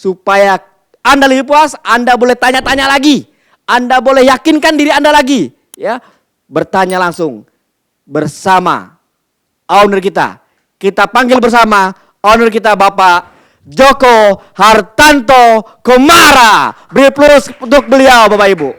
Supaya Anda lebih puas, Anda boleh tanya-tanya lagi. Anda boleh yakinkan diri Anda lagi. Ya, bertanya langsung bersama owner kita. Kita panggil bersama owner kita Bapak Joko Hartanto Komara. Beri plus untuk beliau Bapak Ibu.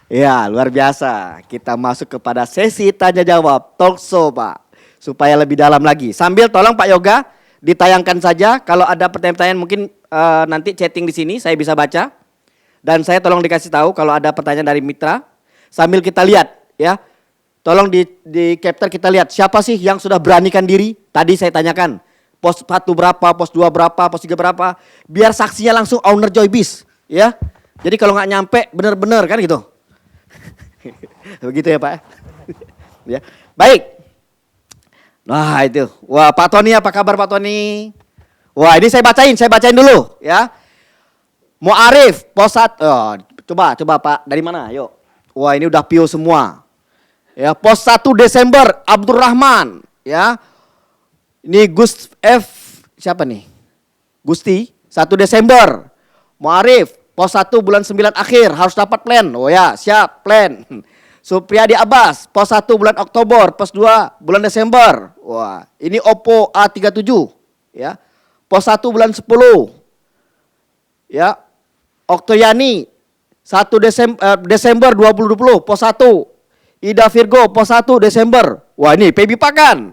Ya, luar biasa. Kita masuk kepada sesi tanya jawab talk show, Pak. Supaya lebih dalam lagi. Sambil tolong Pak Yoga ditayangkan saja kalau ada pertanyaan-pertanyaan mungkin nanti chatting di sini saya bisa baca. Dan saya tolong dikasih tahu kalau ada pertanyaan dari mitra. Sambil kita lihat ya. Tolong di capture kita lihat siapa sih yang sudah beranikan diri. Tadi saya tanyakan pos 1 berapa, pos 2 berapa, pos 3 berapa. Biar saksinya langsung owner Joybis ya. Jadi kalau nggak nyampe bener-bener kan gitu. Begitu ya Pak. Ya. Baik. Nah itu. Wah Pak Tony apa kabar Pak Tony? Wah ini saya bacain dulu ya. Mu'arif, Posat, coba Pak dari mana? Yuk. Wah ini udah pio semua. Ya pos 1 Desember Abdurrahman ya. Ini Gus F siapa nih? Gusti 1 Desember. Mu'arif pos 1 bulan 9 akhir harus dapat plan. Oh ya siap plan. Supriyadi Abbas pos 1 bulan Oktober, pos 2 bulan Desember. Wah ini Oppo A37 ya. Pos 1 bulan 10 ya. Oktoyani 1 Desember 2020 pos 1. Ida Virgo pos 1 Desember. Wah ini Pebi Pakan.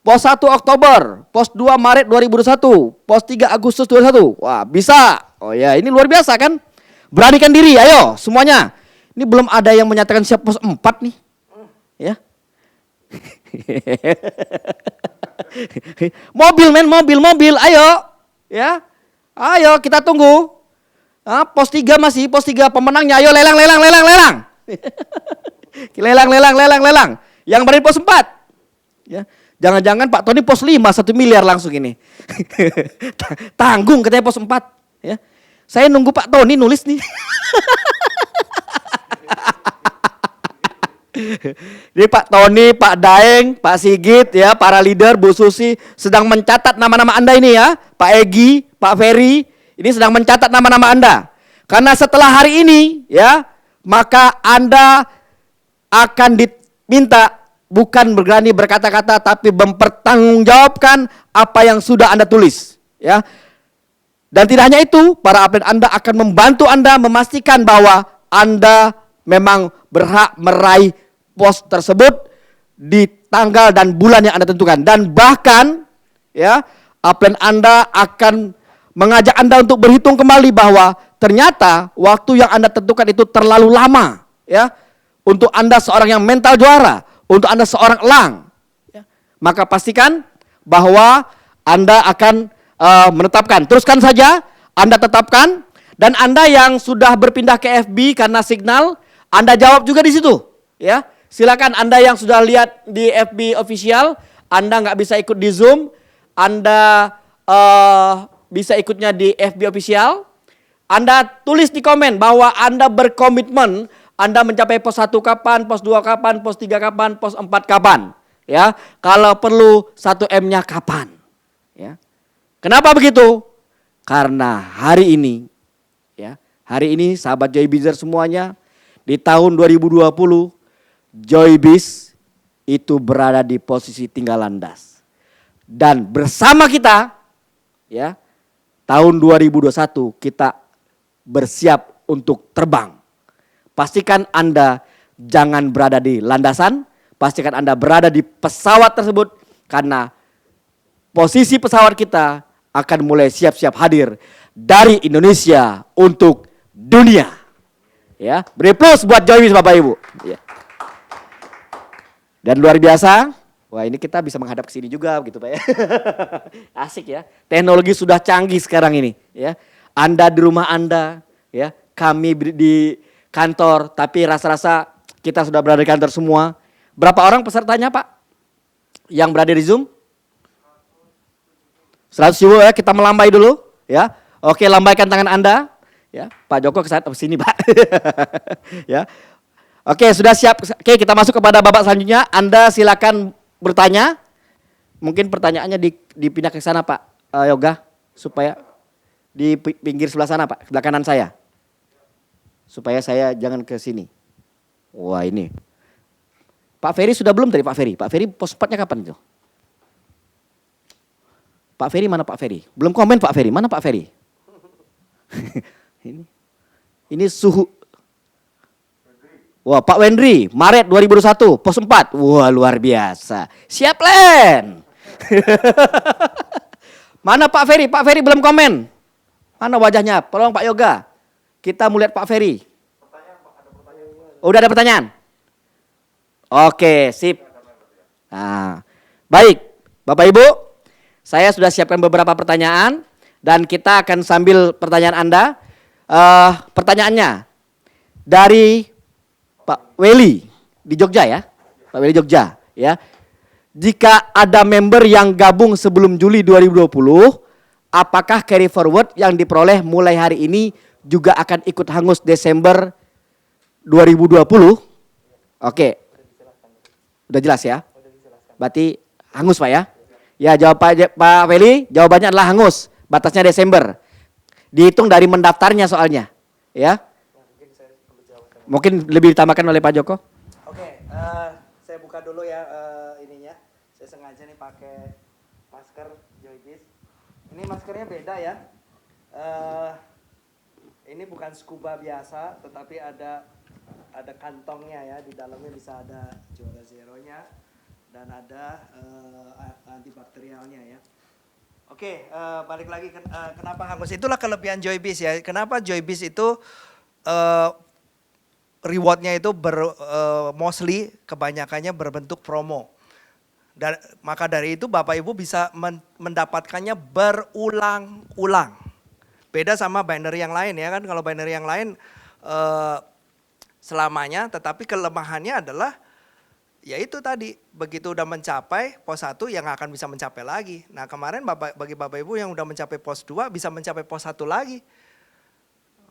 Pos 1 Oktober, pos 2 Maret 2021, pos 3 Agustus 2021. Wah bisa. Oh ya ini luar biasa kan. Beranikan diri ayo semuanya. Ini belum ada yang menyatakan siap pos 4 nih. Ya. Mobil ayo. Ya. Ayo kita tunggu. Pos 3 masih, pos 3 pemenangnya. Ayo lelang. Lelang. Yang berani pos 4. Ya. Jangan-jangan Pak Tony pos 5 1 miliar langsung ini. Tanggung katanya pos 4. Ya. Saya nunggu Pak Tony nulis nih. Jadi Pak Tony, Pak Daeng, Pak Sigit ya, para leader, Bu Susi sedang mencatat nama-nama Anda ini ya. Pak Egi, Pak Ferry, ini sedang mencatat nama-nama Anda. Karena setelah hari ini ya, maka Anda akan diminta bukan berani berkata-kata tapi mempertanggungjawabkan apa yang sudah Anda tulis ya. Dan tidak hanya itu, para atlet Anda akan membantu Anda memastikan bahwa Anda memang berhak meraih pos tersebut di tanggal dan bulan yang Anda tentukan. Dan bahkan ya, upline Anda akan mengajak Anda untuk berhitung kembali bahwa ternyata waktu yang Anda tentukan itu terlalu lama ya. Untuk Anda seorang yang mental juara, untuk Anda seorang elang ya. Maka pastikan bahwa Anda akan menetapkan. Teruskan saja, Anda tetapkan. Dan Anda yang sudah berpindah ke FB karena signal, Anda jawab juga di situ ya. Silakan Anda yang sudah lihat di FB official, Anda nggak bisa ikut di Zoom, Anda bisa ikutnya di FB official. Anda tulis di komen bahwa Anda berkomitmen Anda mencapai pos 1 kapan, pos 2 kapan, pos 3 kapan, pos 4 kapan. Ya, kalau perlu 1M-nya kapan. Ya. Kenapa begitu? Karena hari ini, ya, hari ini sahabat Joybizer semuanya, di tahun 2020, Joybiz itu berada di posisi tinggal landas. Dan bersama kita, ya, tahun 2021 kita bersiap untuk terbang. Pastikan Anda jangan berada di landasan, pastikan Anda berada di pesawat tersebut karena posisi pesawat kita akan mulai siap-siap hadir dari Indonesia untuk dunia. Ya, beri plus buat Joybiz Bapak Ibu. Ya. Dan luar biasa, wah ini kita bisa menghadap ke sini juga gitu Pak ya. Asik ya. Teknologi sudah canggih sekarang ini ya. Anda di rumah Anda ya, kami di kantor, tapi rasa-rasa kita sudah berada di kantor semua. Berapa orang pesertanya Pak? Yang berada di Zoom? 100.000 ya, kita melambai dulu ya. Oke, lambaikan tangan Anda ya. Pak Joko ke sini Pak. Ya. Oke, sudah siap. Oke, kita masuk kepada babak selanjutnya. Anda silakan bertanya Mungkin pertanyaannya dipindah ke sana Pak Yoga, supaya di pinggir sebelah sana Pak, sebelah kanan saya. Supaya saya jangan ke sini. Wah ini. Pak Ferry sudah belum tadi Pak Ferry? Pak Ferry pos 4-nya kapan itu? Pak Ferry mana Pak Ferry? Belum komen Pak Ferry, mana Pak Ferry? ini suhu. Wah Pak Wendri, Maret 2021, pos 4. Wah luar biasa. Siap Len. Mana Pak Ferry? Pak Ferry belum komen. Mana wajahnya? Tolong Pak Yoga. Kita mau lihat Pak Ferry. Udah ada pertanyaan? Oke, sip. Nah, baik, Bapak Ibu, saya sudah siapkan beberapa pertanyaan dan kita akan sambil pertanyaan Anda. Pertanyaannya dari Pak Weli di Jogja ya, Pak Weli Jogja ya. Jika ada member yang gabung sebelum Juli 2020, apakah carry forward yang diperoleh mulai hari ini juga akan ikut hangus Desember 2020? Oke. Udah jelas ya? Berarti hangus Pak ya? Ya jawab Pak Feli, jawabannya adalah hangus. Batasnya Desember. Dihitung dari mendaftarnya soalnya. Ya. Mungkin lebih ditambahkan oleh Pak Joko. Oke, saya buka dulu ya ininya. Saya sengaja nih pakai masker Joybis. Ini maskernya beda ya. Ini bukan scuba biasa, tetapi ada kantongnya ya. Di dalamnya bisa ada juara zeronya dan ada antibakterialnya ya. Oke, balik lagi kenapa hangus? Itulah kelebihan Joybis ya. Kenapa Joybis itu rewardnya itu mostly kebanyakannya berbentuk promo. Dan maka dari itu Bapak Ibu bisa mendapatkannya berulang-ulang. Beda sama binary yang lain ya kan, kalau binary yang lain selamanya, tetapi kelemahannya adalah yaitu tadi begitu udah mencapai pos 1 yang akan bisa mencapai lagi. Nah kemarin bagi Bapak Ibu yang udah mencapai pos 2 bisa mencapai pos 1 lagi.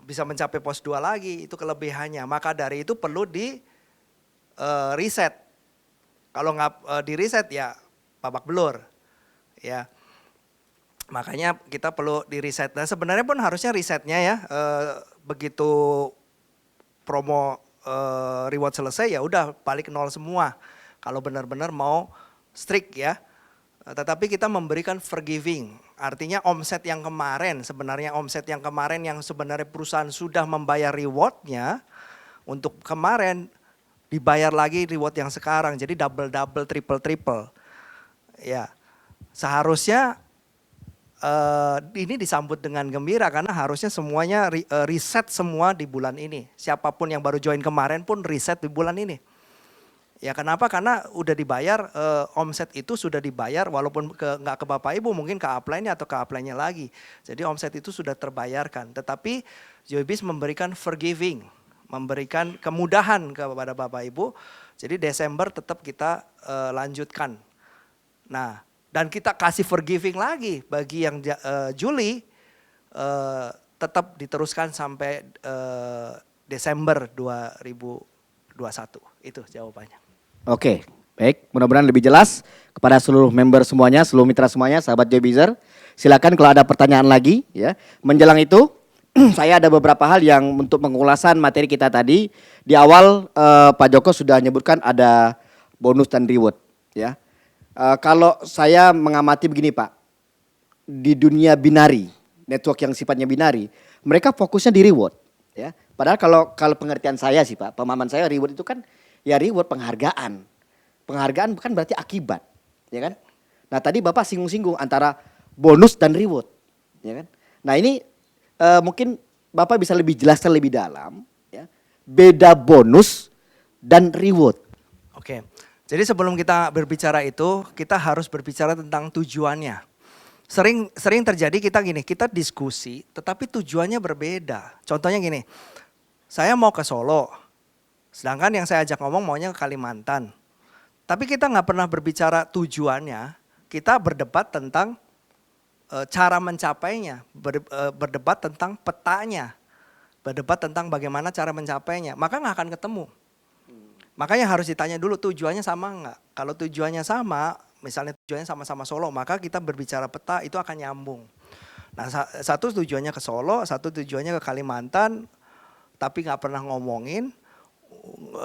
Bisa mencapai pos 2 lagi, itu kelebihannya. Maka dari itu perlu di reset. Kalau nggak di reset ya babak belur. Ya. Makanya kita perlu di reset. Dan sebenarnya pun harusnya resetnya ya begitu promo reward selesai ya udah balik nol semua. Kalau benar-benar mau strict ya. Tetapi kita memberikan forgiving, artinya omset yang kemarin, yang sebenarnya perusahaan sudah membayar rewardnya, untuk kemarin dibayar lagi reward yang sekarang, jadi double, triple. Ya, seharusnya ini disambut dengan gembira karena harusnya semuanya reset semua di bulan ini. Siapapun yang baru join kemarin pun reset di bulan ini. Ya kenapa? Karena udah dibayar, omset itu sudah dibayar walaupun nggak ke Bapak Ibu, mungkin ke upline-nya atau ke upline-nya lagi. Jadi omset itu sudah terbayarkan. Tetapi Joybis memberikan forgiving, memberikan kemudahan kepada Bapak Ibu. Jadi Desember tetap kita lanjutkan. Nah dan kita kasih forgiving lagi bagi yang Juli tetap diteruskan sampai Desember 2021. Itu jawabannya. Oke, baik. Mudah-mudahan lebih jelas kepada seluruh member semuanya, seluruh mitra semuanya, sahabat Joybizer. Silakan kalau ada pertanyaan lagi ya. Menjelang itu saya ada beberapa hal yang untuk pengulasan materi kita tadi. Di awal Pak Joko sudah menyebutkan ada bonus dan reward ya. Kalau saya mengamati begini Pak, di dunia binari, network yang sifatnya binari, mereka fokusnya di reward ya. Padahal kalau pengertian saya sih Pak, pemahaman saya reward itu kan ya reward penghargaan. Penghargaan bukan berarti akibat, ya kan? Nah, tadi Bapak singgung-singgung antara bonus dan reward, ya kan? Nah, ini mungkin Bapak bisa lebih jelaskan lebih dalam ya. Beda bonus dan reward. Oke. Jadi sebelum kita berbicara itu, kita harus berbicara tentang tujuannya. Sering terjadi kita diskusi, tetapi tujuannya berbeda. Contohnya gini, saya mau ke Solo, sedangkan yang saya ajak ngomong maunya ke Kalimantan. Tapi kita nggak pernah berbicara tujuannya, kita berdebat tentang cara mencapainya, berdebat tentang petanya, berdebat tentang bagaimana cara mencapainya, maka nggak akan ketemu. Makanya harus ditanya dulu tujuannya sama nggak? Kalau tujuannya sama, misalnya tujuannya sama-sama Solo, maka kita berbicara peta itu akan nyambung. Nah, satu tujuannya ke Solo, satu tujuannya ke Kalimantan, tapi nggak pernah ngomongin,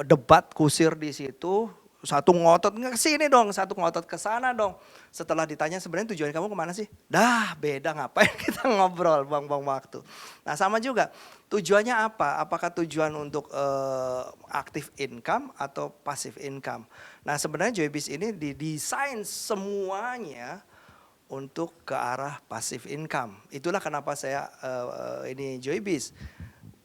debat kusir di situ, satu ngotot nggak ke sini dong, satu ngotot ke sana dong. Setelah ditanya sebenarnya tujuan kamu kemana sih? Dah beda, ngapain kita ngobrol, buang-buang waktu. Nah sama juga, tujuannya apa? Apakah tujuan untuk active income atau passive income? Nah sebenarnya Joybis ini didesain semuanya untuk ke arah passive income. Itulah kenapa saya ini Joybis.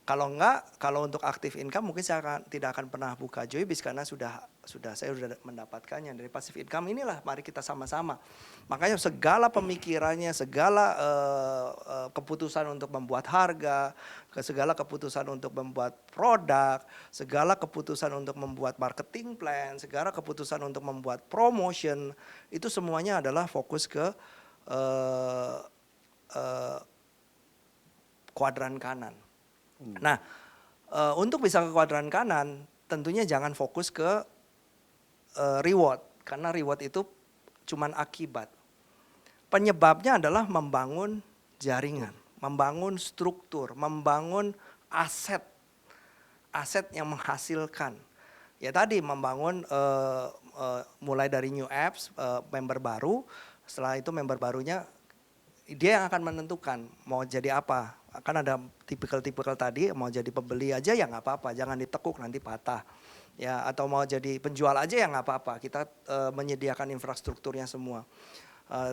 Kalau enggak, kalau untuk active income mungkin saya tidak akan pernah buka Joybis karena saya sudah mendapatkannya dari passive income. Inilah mari kita sama-sama. Makanya segala pemikirannya, segala keputusan untuk membuat harga, segala keputusan untuk membuat produk, segala keputusan untuk membuat marketing plan, segala keputusan untuk membuat promotion, itu semuanya adalah fokus ke kuadran kanan. Nah, untuk bisa ke kuadran kanan, tentunya jangan fokus ke reward, karena reward itu cuman akibat. Penyebabnya adalah membangun jaringan, membangun struktur, membangun aset yang menghasilkan. Ya tadi membangun mulai dari new apps, member baru, setelah itu member barunya dia yang akan menentukan mau jadi apa. Kan ada tipikal tadi, mau jadi pembeli aja ya nggak apa-apa, jangan ditekuk nanti patah. Ya atau mau jadi penjual aja ya nggak apa-apa, kita menyediakan infrastrukturnya semua.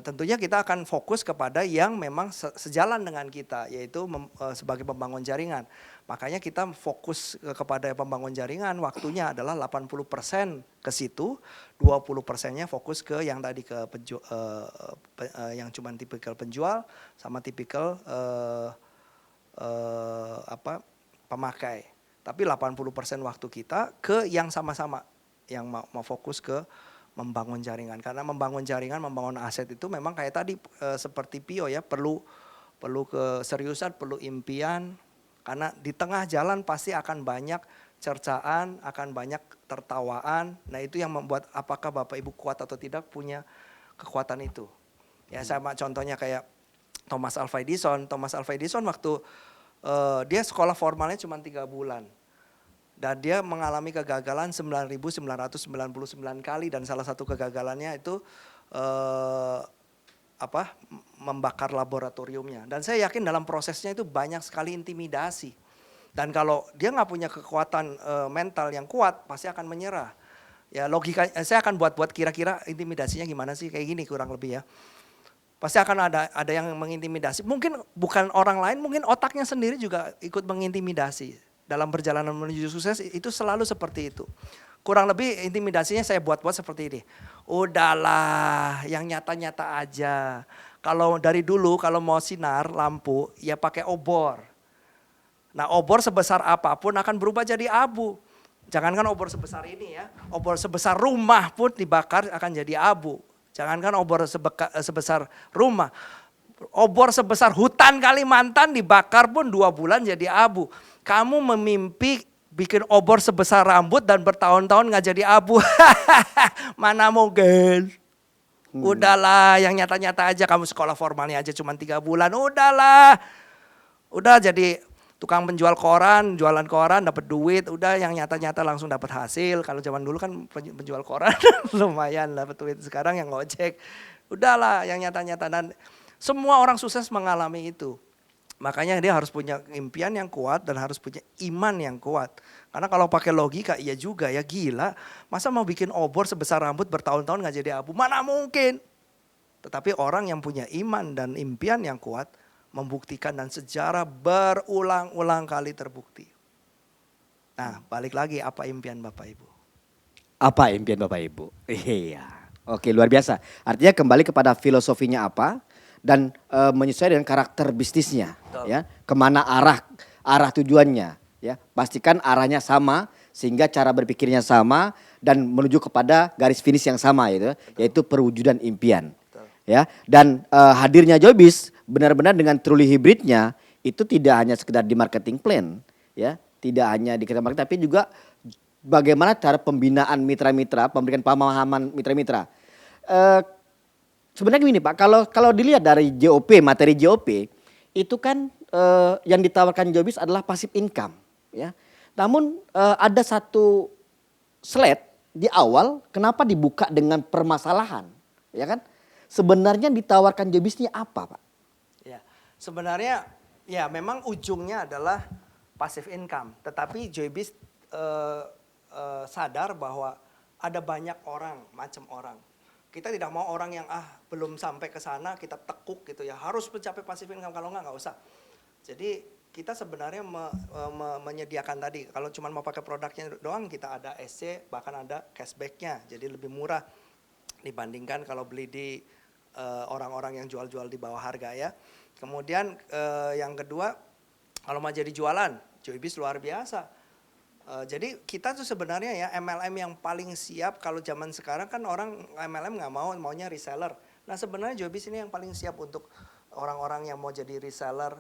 Tentunya kita akan fokus kepada yang memang sejalan dengan kita, yaitu sebagai pembangun jaringan. Makanya kita fokus kepada pembangun jaringan, waktunya adalah 80% ke situ, 20%-nya fokus ke yang tadi ke yang cuman tipikal penjual sama tipikal pemakai. Tapi 80% waktu kita ke yang sama-sama, yang mau fokus ke membangun jaringan. Karena membangun jaringan, membangun aset itu memang kayak tadi seperti Pio ya, perlu keseriusan, perlu impian. Karena di tengah jalan pasti akan banyak cercaan, akan banyak tertawaan. Nah itu yang membuat apakah Bapak Ibu kuat atau tidak punya kekuatan itu. Ya sama contohnya kayak Thomas Alva Edison. Thomas Alva Edison waktu dia sekolah formalnya cuma 3 bulan. Dan dia mengalami kegagalan 9.999 kali, dan salah satu kegagalannya itu membakar laboratoriumnya. Dan saya yakin dalam prosesnya itu banyak sekali intimidasi. Dan kalau dia nggak punya kekuatan mental yang kuat, pasti akan menyerah. Ya logika, saya akan buat kira-kira intimidasinya gimana sih, kayak gini kurang lebih ya. Pasti akan ada yang mengintimidasi. Mungkin bukan orang lain, mungkin otaknya sendiri juga ikut mengintimidasi. Dalam perjalanan menuju sukses itu selalu seperti itu. Kurang lebih intimidasinya saya buat seperti ini. Udahlah, yang nyata-nyata aja. Kalau dari dulu kalau mau sinar lampu ya pakai obor. Nah obor sebesar apapun akan berubah jadi abu. Jangankan obor sebesar ini ya, obor sebesar rumah pun dibakar akan jadi abu. Jangankan obor sebesar rumah, obor sebesar hutan Kalimantan dibakar pun 2 bulan jadi abu. Kamu memimpi bikin obor sebesar rambut dan bertahun-tahun nggak jadi abu. Mana mungkin. Udahlah, yang nyata-nyata aja, kamu sekolah formalnya aja cuma 3 bulan. Udahlah. Udah jadi tukang penjual koran, jualan koran dapat duit, udah yang nyata-nyata langsung dapat hasil. Kalau zaman dulu kan penjual koran lumayan dapat duit, sekarang yang ngojek. Udahlah, yang nyata-nyata, dan semua orang sukses mengalami itu. Makanya dia harus punya impian yang kuat dan harus punya iman yang kuat. Karena kalau pakai logika, iya juga ya, gila. Masa mau bikin obor sebesar rambut bertahun-tahun gak jadi abu? Mana mungkin. Tetapi orang yang punya iman dan impian yang kuat membuktikan, dan sejarah berulang-ulang kali terbukti. Nah balik lagi, apa impian Bapak Ibu? Apa impian Bapak Ibu? Iya. Oke, luar biasa. Artinya kembali kepada filosofinya apa dan menyesuaikan dengan karakter bisnisnya. Betul. Ya, kemana arah tujuannya. Ya, pastikan arahnya sama sehingga cara berpikirnya sama dan menuju kepada garis finish yang sama, yaitu perwujudan impian. Betul. Ya, dan hadirnya Joybis benar-benar dengan truly hybridnya itu tidak hanya sekedar di marketing plan, ya, tidak hanya di marketing, tapi juga bagaimana cara pembinaan mitra-mitra, pemberikan pemahaman mitra-mitra. eh, sebenarnya gini Pak, kalau dilihat dari JOP, materi JOP itu kan yang ditawarkan Joybis adalah passive income, ya. Namun ada satu slide di awal, kenapa dibuka dengan permasalahan, ya kan? Sebenarnya ditawarkan Joybis ini apa, Pak? Ya, sebenarnya ya memang ujungnya adalah passive income, tetapi Joybis sadar bahwa ada banyak orang, macam orang. Kita tidak mau orang yang belum sampai ke sana kita tekuk gitu ya, harus mencapai passive income, kalau nggak usah. Jadi kita sebenarnya menyediakan tadi, kalau cuma mau pakai produknya doang kita ada SC, bahkan ada cashbacknya, jadi lebih murah dibandingkan kalau beli di orang-orang yang jual-jual di bawah harga ya. Kemudian yang kedua, kalau mau jadi jualan, Joybis luar biasa. Jadi kita tuh sebenarnya ya MLM yang paling siap. Kalau zaman sekarang kan orang MLM nggak mau, maunya reseller. Nah sebenarnya Joybis ini yang paling siap untuk orang-orang yang mau jadi reseller,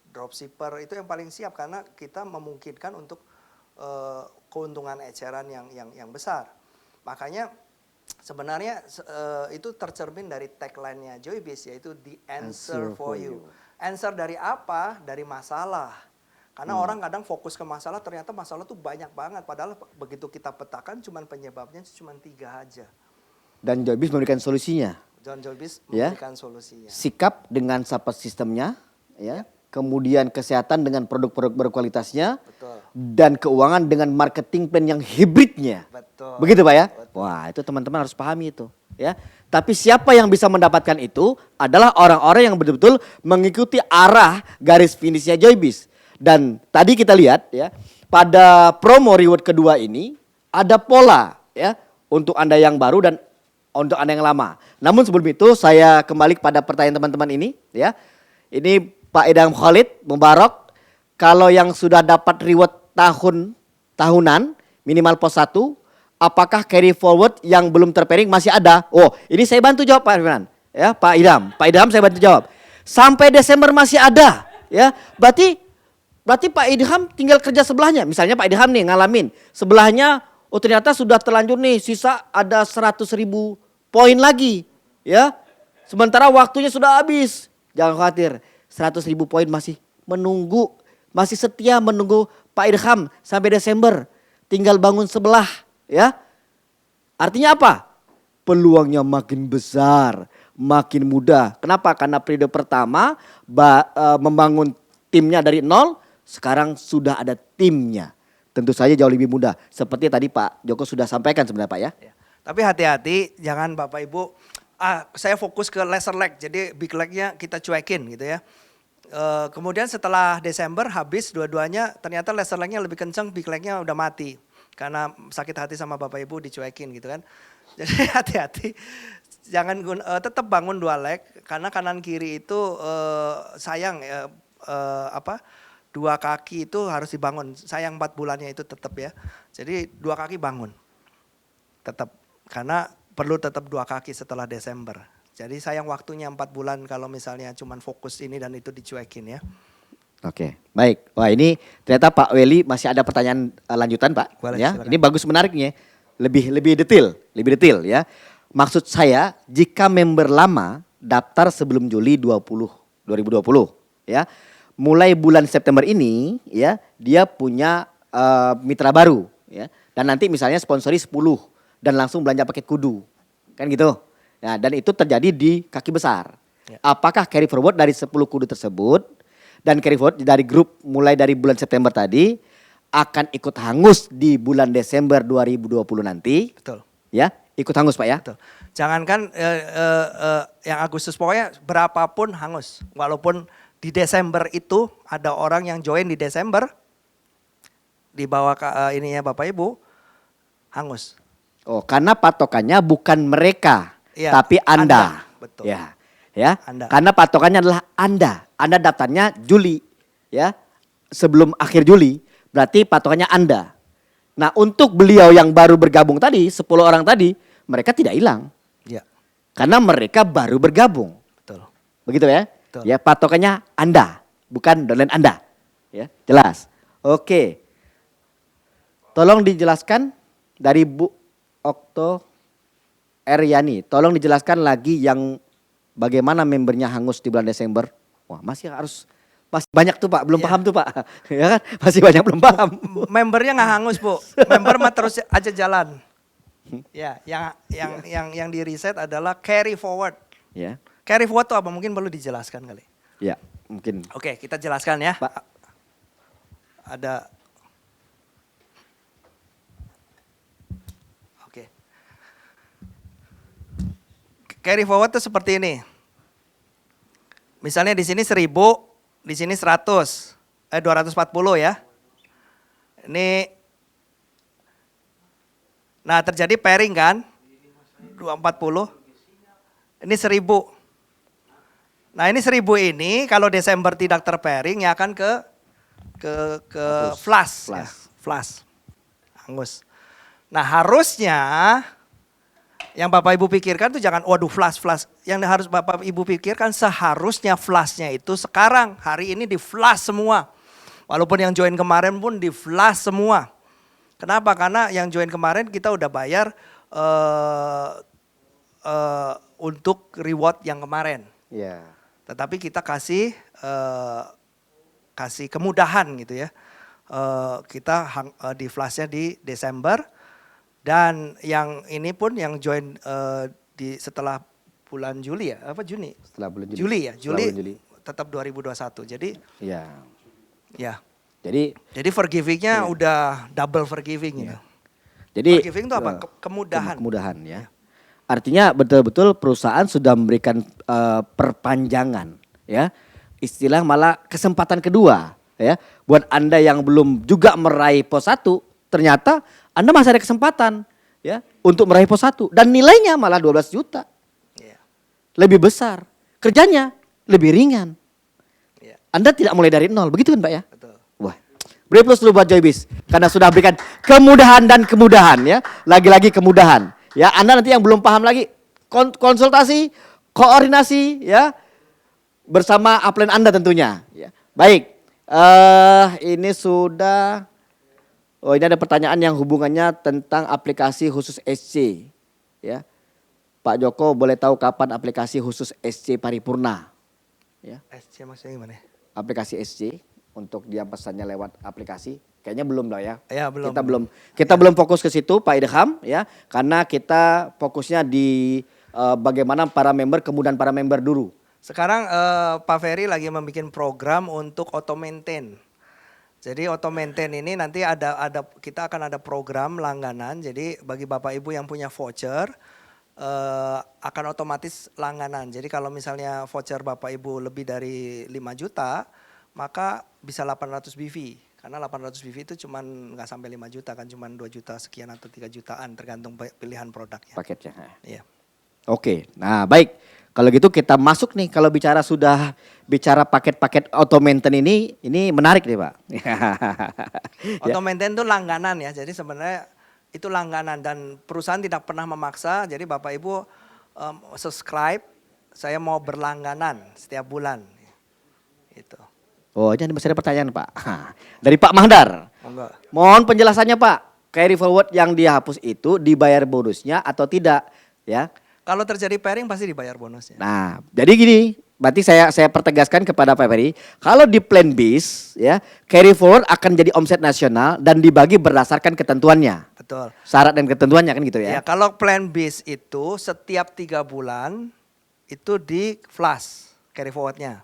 dropshipper, itu yang paling siap karena kita memungkinkan untuk keuntungan eceran yang besar. Makanya sebenarnya itu tercermin dari tagline-nya Joybis, yaitu the answer for you. Answer dari apa? Dari masalah. Karena orang kadang fokus ke masalah, ternyata masalah tuh banyak banget. Padahal begitu kita petakan cuman penyebabnya cuma 3 aja. Dan Joybis memberikan solusinya. John Joybis Ya. memberikan solusinya. Sikap dengan support sistemnya, ya. Kemudian kesehatan dengan produk-produk berkualitasnya. Betul. Dan keuangan dengan marketing plan yang hibridnya. Betul. Begitu Pak ya? Betul. Wah, itu teman-teman harus pahami itu, ya. Tapi siapa yang bisa mendapatkan itu adalah orang-orang yang betul-betul mengikuti arah garis finishnya Joybis. Dan tadi kita lihat ya, pada promo reward kedua ini ada pola ya untuk Anda yang baru dan untuk Anda yang lama. Namun sebelum itu saya kembali kepada pertanyaan teman-teman ini ya. Ini Pak Idham Khalid Mubarak, kalau yang sudah dapat reward tahunan minimal pos 1, apakah carry forward yang belum terpairing masih ada? Oh, ini saya bantu jawab Pak Firman. Ya, Pak Idham. Pak Idham saya bantu jawab. Sampai Desember masih ada, ya. Berarti Pak Idham tinggal kerja sebelahnya. Misalnya Pak Idham nih ngalamin sebelahnya, oh ternyata sudah terlanjur nih, sisa ada 100.000 poin lagi, ya. Sementara waktunya sudah habis. Jangan khawatir, 100.000 poin masih menunggu, masih setia menunggu Pak Idham sampai Desember. Tinggal bangun sebelah, ya. Artinya apa? Peluangnya makin besar, makin mudah. Kenapa? Karena periode pertama membangun timnya dari nol, sekarang sudah ada timnya. Tentu saja jauh lebih mudah. Seperti tadi Pak Joko sudah sampaikan sebenarnya Pak ya. Ya. Tapi hati-hati, jangan Bapak Ibu, saya fokus ke lesser leg, jadi big leg-nya kita cuekin gitu ya. Kemudian setelah Desember habis dua-duanya, ternyata lesser leg-nya lebih kenceng, big leg-nya udah mati. Karena sakit hati sama Bapak Ibu dicuekin gitu kan. Jadi hati-hati, jangan tetap bangun 2 leg, karena kanan kiri itu sayang 2 kaki itu harus dibangun. Sayang 4 bulannya itu tetap ya. Jadi 2 kaki bangun. Tetap. Karena perlu tetap 2 kaki setelah Desember. Jadi sayang waktunya 4 bulan kalau misalnya cuman fokus ini dan itu dicuekin ya. Oke, baik. Wah ini ternyata Pak Weli masih ada pertanyaan lanjutan Pak. Boleh, Ya, silakan. ini bagus menariknya. Lebih detail ya. Maksud saya jika member lama daftar sebelum Juli 2020 ya. Mulai bulan September ini ya dia punya mitra baru ya. Dan nanti misalnya sponsori 10 dan langsung belanja paket kudu. Kan gitu. Nah, dan itu terjadi di kaki besar. Ya. Apakah carry forward dari 10 kudu tersebut dan carry forward dari grup mulai dari bulan September tadi akan ikut hangus di bulan Desember 2020 nanti? Betul. Ya, ikut hangus Pak ya. Betul. Jangankan yang Agustus, pokoknya berapapun hangus. Walaupun di Desember itu ada orang yang join di Desember, di bawah ininya Bapak Ibu, hangus. Oh, karena patokannya bukan mereka, Iya, tapi Anda. Betul. Ya. Ya. Anda. Karena patokannya adalah Anda. Anda daftarnya Juli, ya. Sebelum akhir Juli, berarti patokannya Anda. Nah, untuk beliau yang baru bergabung tadi, 10 orang tadi, mereka tidak hilang. Ya, Karena mereka baru bergabung. betul. Begitu ya? Betul. Ya, patokannya Anda, bukan downline Anda. Ya, jelas. Oke. Tolong dijelaskan dari Bu Okto Eryani, tolong dijelaskan lagi yang bagaimana membernya hangus di bulan Desember. Wah, masih banyak tuh Pak, belum Iya. paham tuh Pak. Ya kan? Masih banyak belum paham. Membernya nggak hangus Bu, member mah terus aja jalan. Ya, yang di riset adalah carry forward. Ya. Carry forward itu apa? Mungkin perlu dijelaskan kali. Ya, mungkin. Oke, kita jelaskan ya. Pak. Ada. Oke. Carry forward itu seperti ini. Misalnya di sini 1000, di sini 240 ya. Ini nah terjadi pairing kan? 240. Ini 1000. Nah, ini 1000 ini kalau Desember tidak terpairing ya akan ke flash. Ya, flash. Hangus. Nah, harusnya yang Bapak Ibu pikirkan tuh jangan waduh flash. Yang harus Bapak Ibu pikirkan seharusnya flashnya itu sekarang, hari ini di flash semua. Walaupun yang join kemarin pun di flash semua. Kenapa? Karena yang join kemarin kita udah bayar untuk reward yang kemarin. Ya. Tetapi kita kasih kemudahan gitu ya. Kita di flashnya di Desember. Dan yang ini pun yang join setelah bulan Juli ya, apa Juni? Setelah bulan Juli. Juli ya, Setelah bulan Juli. tetap 2021. Jadi Ya. ya. Jadi Forgiving-nya udah double forgiving gitu. Jadi Forgiving itu apa? Kemudahan. Kemudahan ya. Artinya betul-betul perusahaan sudah memberikan perpanjangan ya. Istilah malah kesempatan kedua ya. Buat Anda yang belum juga meraih pos 1, ternyata Anda masih ada kesempatan ya untuk meraih pos 1 dan nilainya malah 12 juta. Iya. Lebih besar. Kerjanya lebih ringan. Iya, Anda tidak mulai dari nol, begitu kan Pak ya? betul. Wah, beri plus dulu buat Joybis karena sudah berikan kemudahan dan kemudahan ya. Lagi-lagi kemudahan. Ya, Anda nanti yang belum paham lagi konsultasi, koordinasi ya bersama upline Anda tentunya. Ya. Baik, ini sudah. Oh, ini ada pertanyaan yang hubungannya tentang aplikasi khusus SC. Ya, Pak Joko boleh tahu kapan aplikasi khusus SC paripurna? Ya. SC maksudnya gimana? Aplikasi SC untuk dia pesannya lewat aplikasi kayaknya belum lah ya. Ya, belum. Kita belum fokus ke situ Pak Idham ya karena kita fokusnya di bagaimana para member kemudian para member dulu. Sekarang Pak Ferry lagi membuat program untuk auto maintain. Jadi auto maintain ini nanti kita akan ada program langganan. Jadi bagi Bapak Ibu yang punya voucher akan otomatis langganan. Jadi kalau misalnya voucher Bapak Ibu lebih dari 5 juta, maka bisa 800 BV. Karena 800 BV itu cuman nggak sampai 5 juta kan, cuman 2 juta sekian atau 3 jutaan tergantung pilihan produknya. Paketnya. Iya. Oke, nah baik. Kalau gitu kita masuk nih kalau bicara paket-paket auto maintain ini menarik nih Pak. Auto maintain itu langganan ya. Jadi sebenarnya itu langganan dan perusahaan tidak pernah memaksa. Jadi Bapak Ibu subscribe, saya mau berlangganan setiap bulan. Itu. Oh, ini masih ada pertanyaan Pak. Dari Pak Mahdar. Enggak. Mohon penjelasannya Pak. Carry forward yang dihapus itu dibayar bonusnya atau tidak ya? Kalau terjadi pairing pasti dibayar bonusnya. Nah, jadi gini, berarti saya pertegaskan kepada Pak Ferry, kalau di plan bis ya, carry forward akan jadi omset nasional dan dibagi berdasarkan ketentuannya. Betul. Syarat dan ketentuannya kan gitu ya. Ya, kalau plan bis itu setiap 3 bulan itu di flash carry forwardnya.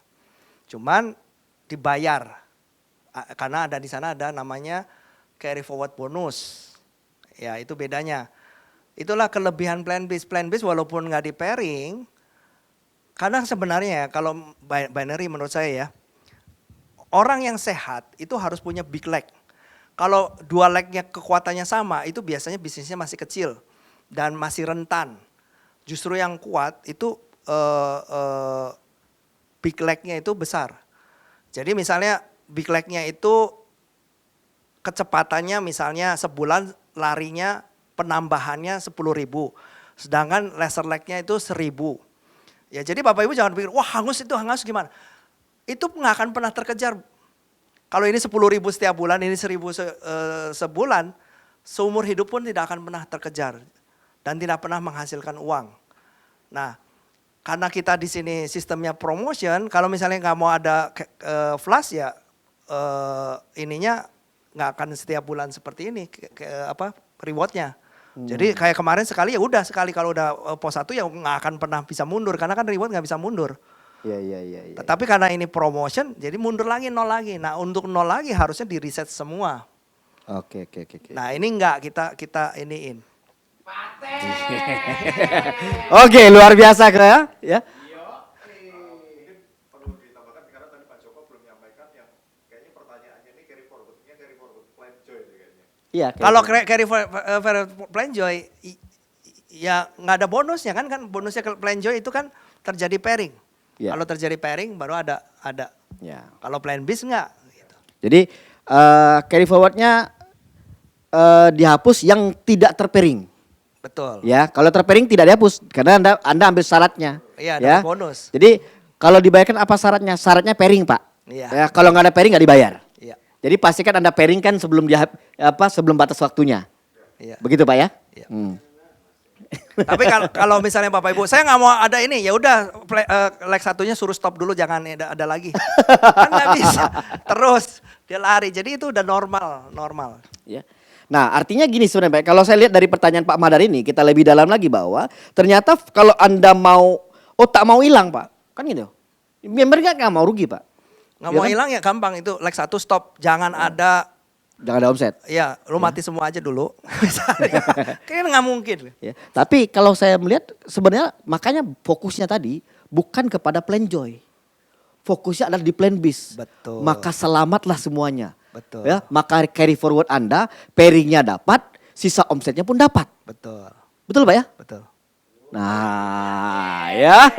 Cuman dibayar karena di sana ada namanya carry forward bonus. Ya, itu bedanya. Itulah kelebihan plan bis. Plan bis walaupun nggak di pairing, karena sebenarnya ya, kalau binary menurut saya ya, orang yang sehat itu harus punya big leg. Kalau 2 legnya kekuatannya sama, itu biasanya bisnisnya masih kecil dan masih rentan. Justru yang kuat itu big legnya itu besar. Jadi misalnya big legnya itu kecepatannya misalnya sebulan larinya penambahannya 10.000. Sedangkan laser legnya itu 1.000. Ya jadi Bapak Ibu jangan pikir, wah hangus gimana. Itu nggak akan pernah terkejar. Kalau ini 10.000 setiap bulan, ini 1.000 sebulan, seumur hidup pun tidak akan pernah terkejar. dan tidak pernah menghasilkan uang. Nah, karena kita di sini sistemnya promotion, kalau misalnya nggak mau ada flash ya ininya nggak akan setiap bulan seperti ini rewardnya. Jadi kayak kemarin sekali ya udah sekali, kalau udah pos 1 ya nggak akan pernah bisa mundur karena kan reward nggak bisa mundur. Iya. Tapi karena ini promotion jadi mundur lagi, nol lagi. Nah untuk nol lagi harusnya di reset semua. Oke. Nah ini enggak kita iniin. Oke, luar biasa ya. Perlu ditambahkan karena tadi Pak Joko belum menyampaikan yang kayaknya pertanyaannya ini carry forward-nya carry forward plan joy itu kayaknya. Iya. Kalau carry forward plan joy ya nggak ada bonusnya kan bonusnya plan joy itu kan terjadi pairing. Ya. Kalau terjadi pairing baru ada. Ya. Kalau plan bis enggak. Gitu. Jadi carry forwardnya dihapus yang tidak terpairing. Betul. Ya, kalau terpairing tidak dihapus karena Anda ambil syaratnya. Iya, ya. ada bonus. Jadi kalau dibayarkan apa syaratnya? Syaratnya pairing, Pak. Iya. Ya, kalau nggak ada pairing nggak dibayar. Iya. Jadi pastikan Anda pairing kan sebelum sebelum batas waktunya. Iya. Begitu, Pak ya? Iya. Hmm. Tapi kalau misalnya Bapak Ibu, saya nggak mau ada ini, ya udah leg satunya suruh stop dulu, jangan ada lagi. Kan nggak bisa. Terus dia lari, jadi itu udah normal. Ya. Nah, artinya gini sebenarnya Pak, kalau saya lihat dari pertanyaan Pak Madar ini, kita lebih dalam lagi bahwa ternyata kalau Anda tak mau hilang Pak, kan gitu. Member nggak mau rugi Pak. Nggak Ya mau kan? hilang ya gampang, itu leg satu stop, jangan ada. Jangan ada omset. Ya, lu mati semua aja dulu. Misalnya, kayaknya nggak mungkin. Ya. Tapi kalau saya melihat sebenarnya makanya fokusnya tadi bukan kepada plan joy. Fokusnya adalah di plan bis. Betul. Maka selamatlah semuanya. Betul. Ya, maka carry forward Anda, pairingnya dapat, sisa omsetnya pun dapat. Betul. Betul Pak ya? Betul. Nah, ya.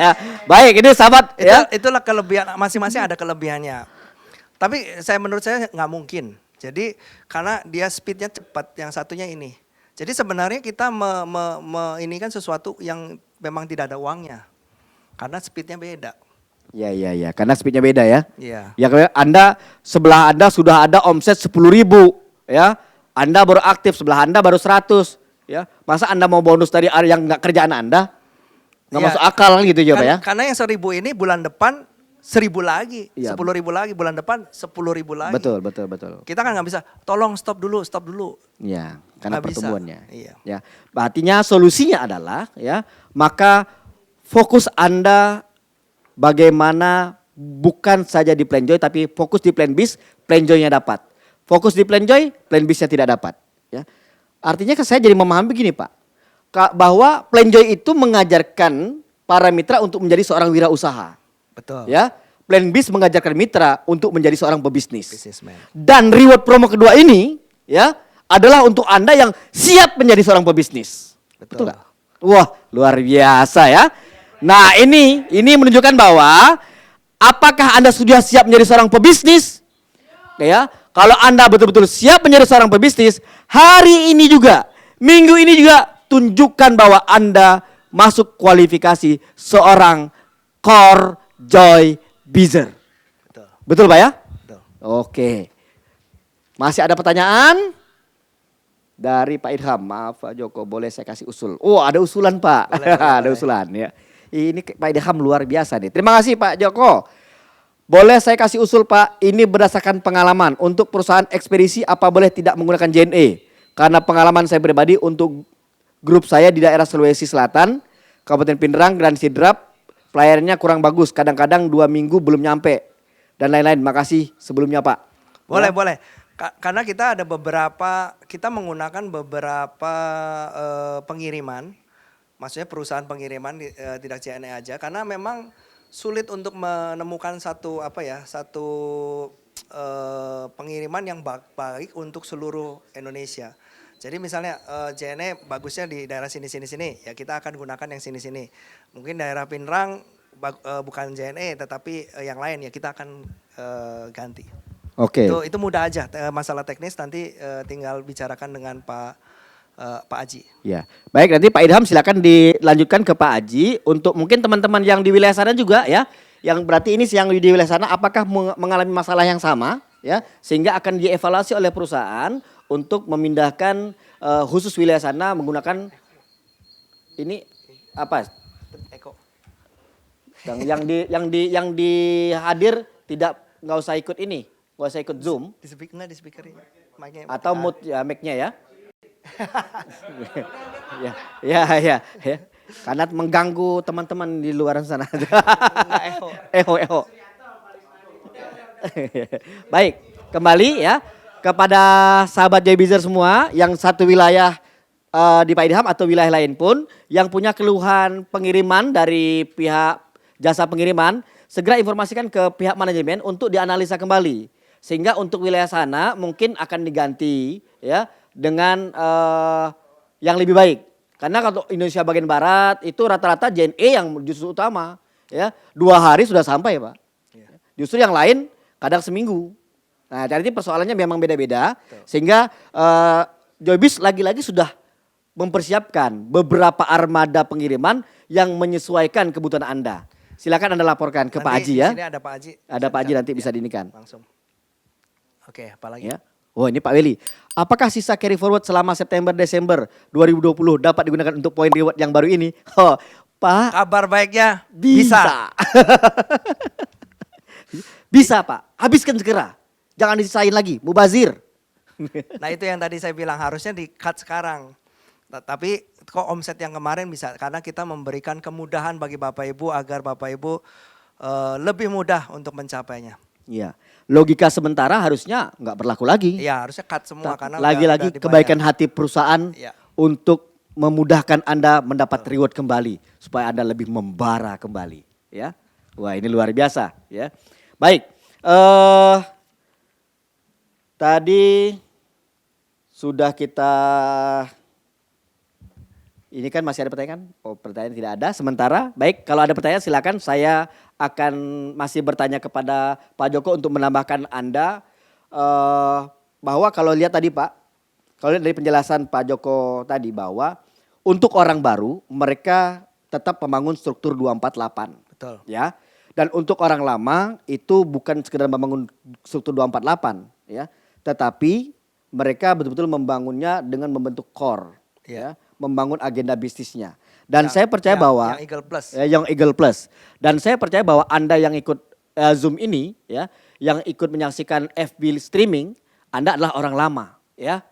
Baik, ini sahabat ya. Itulah kelebihan, masing-masing ada kelebihannya. Tapi menurut saya nggak mungkin. Jadi karena dia speednya cepat, yang satunya ini. Jadi sebenarnya kita ini kan sesuatu yang memang tidak ada uangnya. Karena speednya beda. Ya. Karena speednya beda ya. Iya. Ya kalau sebelah Anda sudah ada omset 10.000 ya. Anda baru aktif, sebelah Anda baru 100 ya. Masa Anda mau bonus dari yang nggak kerjaan Anda? Nggak Iya. masuk akal gitu ya Pak ya. Karena yang 1.000 ini bulan depan 1.000 lagi, Iya. 10.000 lagi, bulan depan 10.000 lagi. Betul. Kita kan nggak bisa, tolong stop dulu. Ya, karena Nggak bisa. pertumbuhannya. Iya. Ya. Artinya solusinya adalah ya, maka fokus Anda bagaimana bukan saja di plan joy tapi fokus di plan bis, plan joy-nya dapat. Fokus di plan joy, plan bisnya tidak dapat, ya. Artinya saya jadi memahami begini, Pak. Bahwa plan joy itu mengajarkan para mitra untuk menjadi seorang wirausaha. Betul. Ya. Plan bis mengajarkan mitra untuk menjadi seorang pebisnis. Businessman. Dan reward promo kedua ini ya adalah untuk Anda yang siap menjadi seorang pebisnis. Betul. Nggak? Wah, luar biasa ya. Nah, ini menunjukkan bahwa apakah Anda sudah siap menjadi seorang pebisnis? Ya, kalau Anda betul-betul siap menjadi seorang pebisnis, hari ini juga, minggu ini juga tunjukkan bahwa Anda masuk kualifikasi seorang core joy bizer. Betul. Betul Pak ya? Betul. Oke. Masih ada pertanyaan? Dari Pak Idham, maaf Pak Joko, boleh saya kasih usul? Oh, ada usulan Pak. Boleh. Ada usulan ya. Ini Pak Idham luar biasa nih. Terima kasih Pak Joko. Boleh saya kasih usul Pak, ini berdasarkan pengalaman. Untuk perusahaan ekspedisi apa boleh tidak menggunakan JNE? Karena pengalaman saya pribadi untuk grup saya di daerah Sulawesi Selatan, Kabupaten Pindrang dan Sidrap, pelayanannya kurang bagus. Kadang-kadang 2 minggu belum nyampe. Dan lain-lain. Makasih sebelumnya Pak. Boleh. Karena kita kita menggunakan beberapa pengiriman, maksudnya perusahaan pengiriman tidak JNE aja, karena memang sulit untuk menemukan satu pengiriman yang baik untuk seluruh Indonesia. Jadi misalnya JNE bagusnya di daerah sini, ya kita akan gunakan yang sini. Mungkin daerah Pindrang bukan JNE tetapi yang lain ya kita akan ganti. Oke. Itu mudah aja, masalah teknis nanti tinggal bicarakan dengan Pak Aji. Ya, baik nanti Pak Idham silakan dilanjutkan ke Pak Aji untuk mungkin teman-teman yang di wilayah sana juga ya, yang berarti ini yang di wilayah sana apakah mengalami masalah yang sama ya, sehingga akan dievaluasi oleh perusahaan untuk memindahkan khusus wilayah sana menggunakan Ini apa? Eko. Yang di hadir nggak usah ikut ini, nggak usah ikut Zoom Di speaker nggak di speaker ini? Mic-nya atau mati. mute ya mic-nya ya. Ya. Karena mengganggu teman-teman di luar sana. Nggak echo. Eho. Baik, kembali ya kepada sahabat Joybizer semua yang satu wilayah di Pak Idham atau wilayah lain pun yang punya keluhan pengiriman dari pihak jasa pengiriman, segera informasikan ke pihak manajemen untuk dianalisa kembali. Sehingga untuk wilayah sana mungkin akan diganti ya dengan yang lebih baik. Karena kalau Indonesia bagian barat itu rata-rata JNE yang justru utama ya. 2 hari sudah sampai Pak. Justru yang lain kadang seminggu. Nah, jadi persoalannya memang beda-beda sehingga Joybis lagi-lagi sudah mempersiapkan beberapa armada pengiriman yang menyesuaikan kebutuhan Anda. Silakan Anda laporkan ke Pak Haji Nanti ya. Di sini ada Pak Haji. Ada Pak Haji nanti Ya, bisa diinikan. langsung. Oke, apalagi? Ya. Oh ini Pak Weli. Apakah sisa carry forward selama September-Desember 2020 dapat digunakan untuk poin reward yang baru ini? Oh, Pak. Kabar baiknya Bisa. Bisa Pak. Habiskan segera. Jangan disisain lagi. Mubazir. Nah itu yang tadi saya bilang harusnya di cut sekarang. Tapi kok omset yang kemarin bisa karena kita memberikan kemudahan bagi Bapak Ibu agar Bapak Ibu lebih mudah untuk mencapainya. Iya. Logika sementara harusnya nggak berlaku lagi. Iya harusnya cut semua karena Lagi-lagi udah dibayar. kebaikan hati perusahaan Iya. untuk memudahkan Anda mendapat reward kembali supaya Anda lebih membara kembali, ya. Wah, ini luar biasa, ya. Baik. Tadi sudah kita ini kan masih ada pertanyaan? Oh, pertanyaan tidak ada. Sementara, baik kalau ada pertanyaan silakan saya akan masih bertanya kepada Pak Joko untuk menambahkan Anda bahwa kalau lihat tadi Pak, kalau lihat dari penjelasan Pak Joko tadi bahwa untuk orang baru mereka tetap membangun struktur 248. Betul. Ya. Dan untuk orang lama itu bukan sekedar membangun struktur 248 ya, tetapi mereka betul-betul membangunnya dengan membentuk core ya, membangun agenda bisnisnya. Dan saya percaya bahwa yang Eagle Plus. yang Eagle Plus. Dan saya percaya bahwa Anda yang ikut Zoom ini ya, yang ikut menyaksikan FB streaming, Anda adalah orang lama ya.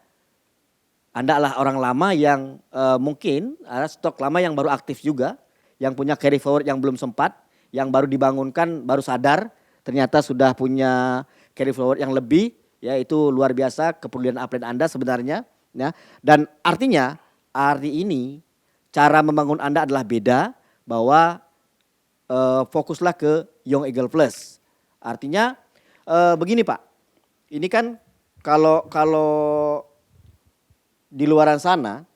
Anda adalah orang lama yang mungkin ada stok lama yang baru aktif juga, yang punya carry forward yang belum sempat, yang baru dibangunkan, baru sadar ternyata sudah punya carry forward yang lebih, ya itu luar biasa kepedulian upline Anda sebenarnya. Ya. Dan artinya hari ini cara membangun Anda adalah beda, bahwa fokuslah ke Young Eagle Plus. Artinya begini Pak, ini kan kalau di luaran sana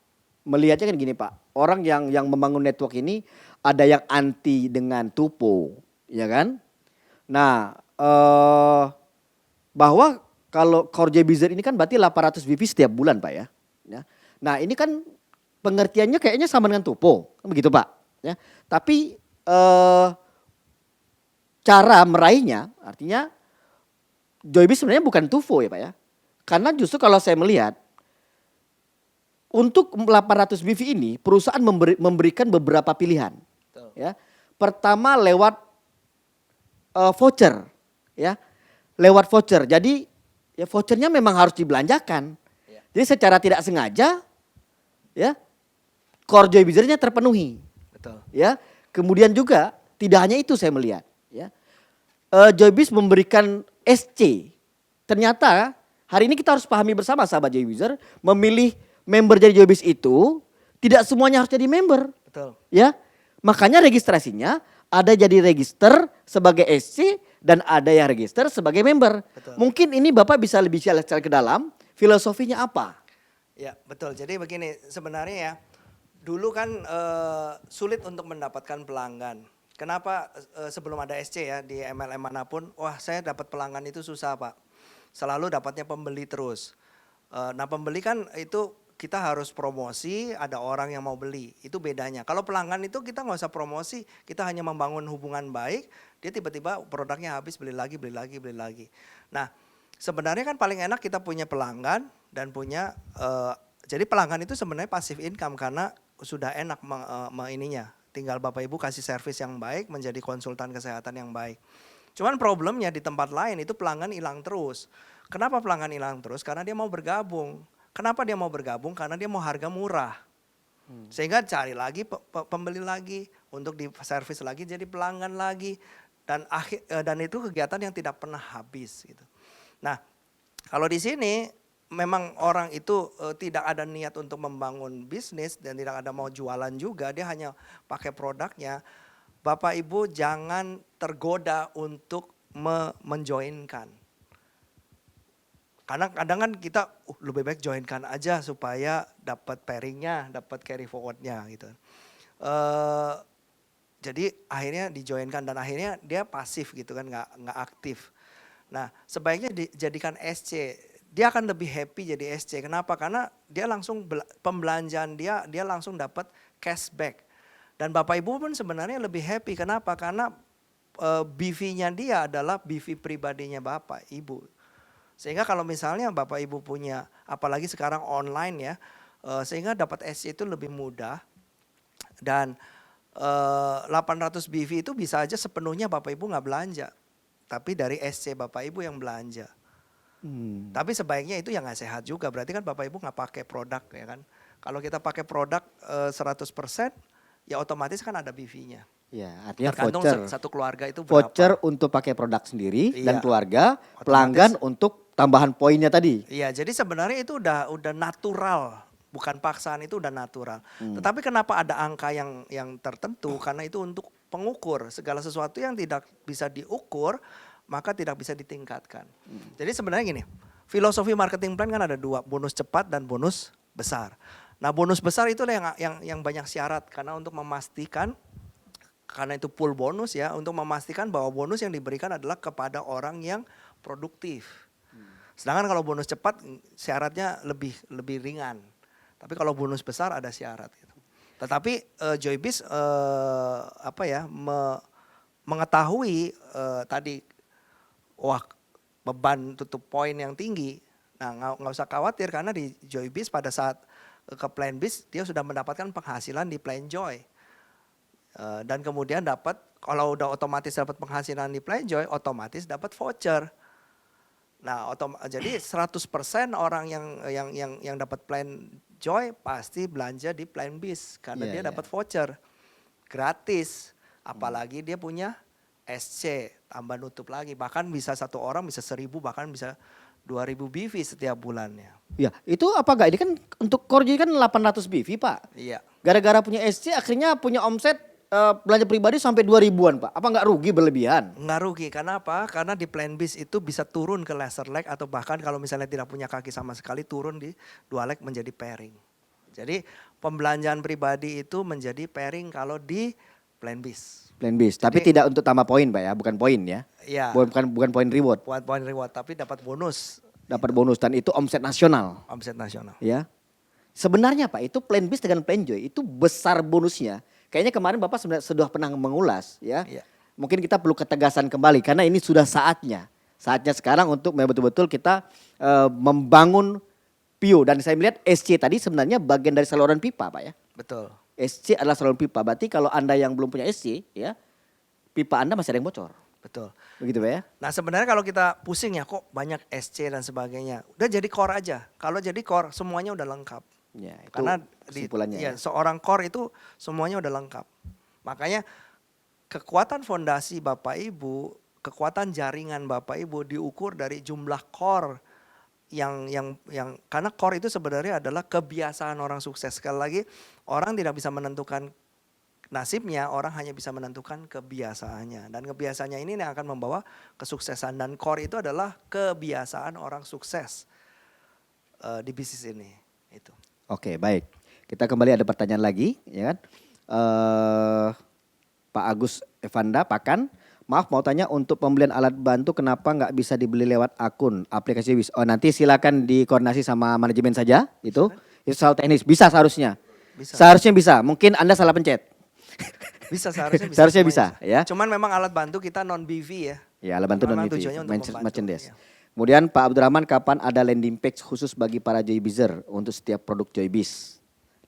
melihatnya kan gini Pak, orang yang membangun network ini ada yang anti dengan Tupo, ya kan? Nah, bahwa kalau core Joybizer ini kan berarti 800 BP setiap bulan Pak ya. Nah ini kan pengertiannya kayaknya sama dengan Tupo, begitu Pak. Ya. Tapi cara meraihnya artinya Joybiz sebenarnya bukan Tupo ya Pak ya. Karena justru kalau saya melihat untuk 800 BV ini perusahaan memberikan beberapa pilihan. Ya. Pertama lewat voucher ya. Lewat voucher. Jadi ya vouchernya memang harus dibelanjakan. Ya. Jadi secara tidak sengaja ya core Joybizernya terpenuhi. Betul. Ya. Kemudian juga tidak hanya itu saya melihat ya. Joybiz memberikan SC. Ternyata hari ini kita harus pahami bersama sahabat Joybizer, memilih member jadi Joybiz itu tidak semuanya harus jadi member. Betul. Ya. Makanya registrasinya ada jadi register sebagai SC dan ada yang register sebagai member. Betul. Mungkin ini Bapak bisa lebih jelas ke dalam filosofinya apa? Ya betul, jadi begini sebenarnya ya, dulu kan sulit untuk mendapatkan pelanggan. Kenapa sebelum ada SC ya di MLM manapun, wah saya dapat pelanggan itu susah Pak. Selalu dapatnya pembeli terus. Nah pembeli kan itu kita harus promosi, ada orang yang mau beli, itu bedanya. Kalau pelanggan itu kita nggak usah promosi, kita hanya membangun hubungan baik, dia tiba-tiba produknya habis, beli lagi. Nah sebenarnya kan paling enak kita punya pelanggan dan punya, jadi pelanggan itu sebenarnya passive income karena sudah enak ininya. Tinggal Bapak Ibu kasih servis yang baik, menjadi konsultan kesehatan yang baik. Cuman problemnya di tempat lain itu pelanggan hilang terus. Kenapa pelanggan hilang terus? Karena dia mau bergabung. Kenapa dia mau bergabung? Karena dia mau harga murah. Sehingga cari lagi pembeli lagi untuk di servis lagi jadi pelanggan lagi dan itu kegiatan yang tidak pernah habis gitu. Nah, kalau di sini memang orang itu tidak ada niat untuk membangun bisnis dan tidak ada mau jualan juga, dia hanya pakai produknya. Bapak Ibu jangan tergoda untuk menjoinkan. Karena kadang kan kita lebih baik joinkan aja supaya dapat pairingnya, dapat carry forwardnya gitu. Jadi akhirnya dijoinkan dan akhirnya dia pasif gitu kan, nggak aktif. Nah sebaiknya dijadikan SC. Dia akan lebih happy jadi SC. Kenapa? Karena dia langsung pembelanjaan dia langsung dapat cashback. Dan Bapak Ibu pun sebenarnya lebih happy. Kenapa? Karena BV-nya dia adalah BV pribadinya Bapak Ibu. Sehingga kalau misalnya Bapak Ibu punya, apalagi sekarang online ya, sehingga dapat SC itu lebih mudah. Dan 800 BV itu bisa aja sepenuhnya Bapak Ibu nggak belanja. Tapi dari SC Bapak Ibu yang belanja. Tapi sebaiknya itu yang nggak sehat juga. Berarti kan Bapak Ibu nggak pakai produk ya kan. Kalau kita pakai produk 100%, ya otomatis kan ada BV-nya. Ya, artinya Tergantung voucher. satu keluarga itu berapa. Voucher untuk pakai produk sendiri dan Iya. keluarga, Otomatis. pelanggan untuk tambahan poinnya tadi. Iya, jadi sebenarnya itu udah natural, bukan paksaan, itu udah natural. Tetapi kenapa ada angka yang tertentu? Karena itu untuk pengukur. Segala sesuatu yang tidak bisa diukur, maka tidak bisa ditingkatkan. Jadi sebenarnya gini, filosofi marketing plan kan ada dua, bonus cepat dan bonus besar. Nah bonus besar itu yang banyak syarat karena untuk memastikan, karena itu full bonus ya, untuk memastikan bahwa bonus yang diberikan adalah kepada orang yang produktif. Sedangkan kalau bonus cepat syaratnya lebih ringan. Tapi kalau bonus besar ada syarat gitu. Tetapi Joybiz mengetahui tadi beban tutup poin yang tinggi. Nah, nggak usah khawatir karena di Joybiz pada saat ke Plan Biz dia sudah mendapatkan penghasilan di Plan Joy. Dan kemudian kalau udah otomatis dapat penghasilan di Plan Joy, otomatis dapat voucher. Nah, jadi 100% orang yang dapat Plan Joy pasti belanja di Plan Biz karena dia dapat voucher gratis. Apalagi dia punya SC tambah nutup lagi, bahkan bisa satu orang bisa 1.000 bahkan bisa 2.000 BV setiap bulannya. Ya, itu apa enggak? Ini kan untuk core jadi kan 800 BV, Pak. Iya. Gara-gara punya SC akhirnya punya omset belanja pribadi sampai 2.000-an, Pak. Apa enggak rugi berlebihan? Nggak rugi, karena apa? Karena di Plan Biz itu bisa turun ke laser leg atau bahkan kalau misalnya tidak punya kaki sama sekali turun di 2 leg menjadi pairing. Jadi pembelanjaan pribadi itu menjadi pairing kalau di Plan Biz. Plan Biz, tapi tidak untuk tambah poin, Pak ya, bukan poin ya. Iya. Bukan poin reward. Buat poin reward, tapi dapat bonus. Dapat bonus dan itu omset nasional. Omset nasional. Ya. Sebenarnya Pak, itu Plan Biz dengan Plan Joy itu besar bonusnya. Kayaknya kemarin Bapak sudah pernah mengulas ya. Iya. Mungkin kita perlu ketegasan kembali karena ini sudah saatnya. Saatnya sekarang untuk betul-betul kita membangun PIO. Dan saya melihat SC tadi sebenarnya bagian dari saluran pipa Pak ya. Betul. SC adalah saluran pipa. Berarti kalau Anda yang belum punya SC ya, pipa Anda masih ada yang bocor. Betul. Begitu Pak ya. Nah sebenarnya kalau kita pusing ya kok banyak SC dan sebagainya. Udah jadi core aja. Kalau jadi core semuanya udah lengkap. Ya, itu Karena kesimpulannya ya. seorang core itu semuanya udah lengkap. Makanya kekuatan fondasi Bapak Ibu, kekuatan jaringan Bapak Ibu diukur dari jumlah core yang karena core itu sebenarnya adalah kebiasaan orang sukses. Sekali lagi, orang tidak bisa menentukan nasibnya, orang hanya bisa menentukan kebiasaannya. Dan kebiasaannya ini yang akan membawa kesuksesan. Dan core itu adalah kebiasaan orang sukses di bisnis ini. Itu. Oke, baik. Kita kembali ada pertanyaan lagi, ya kan? Pak Agus Evanda Pakan, maaf mau tanya untuk pembelian alat bantu kenapa nggak bisa dibeli lewat akun aplikasi Joybiz? Oh nanti silakan dikoordinasi sama manajemen saja itu soal teknis bisa seharusnya. Bisa. Seharusnya bisa. Mungkin Anda salah pencet. Bisa seharusnya bisa. Seharusnya semuanya bisa, ya. Cuman memang alat bantu kita non BV ya. Ya, alat bantu dan Memang itu tujuannya untuk membantu, merchandise. ya. Kemudian Pak Abdurrahman, kapan ada landing page khusus bagi para Joybizer untuk setiap produk Joybiz?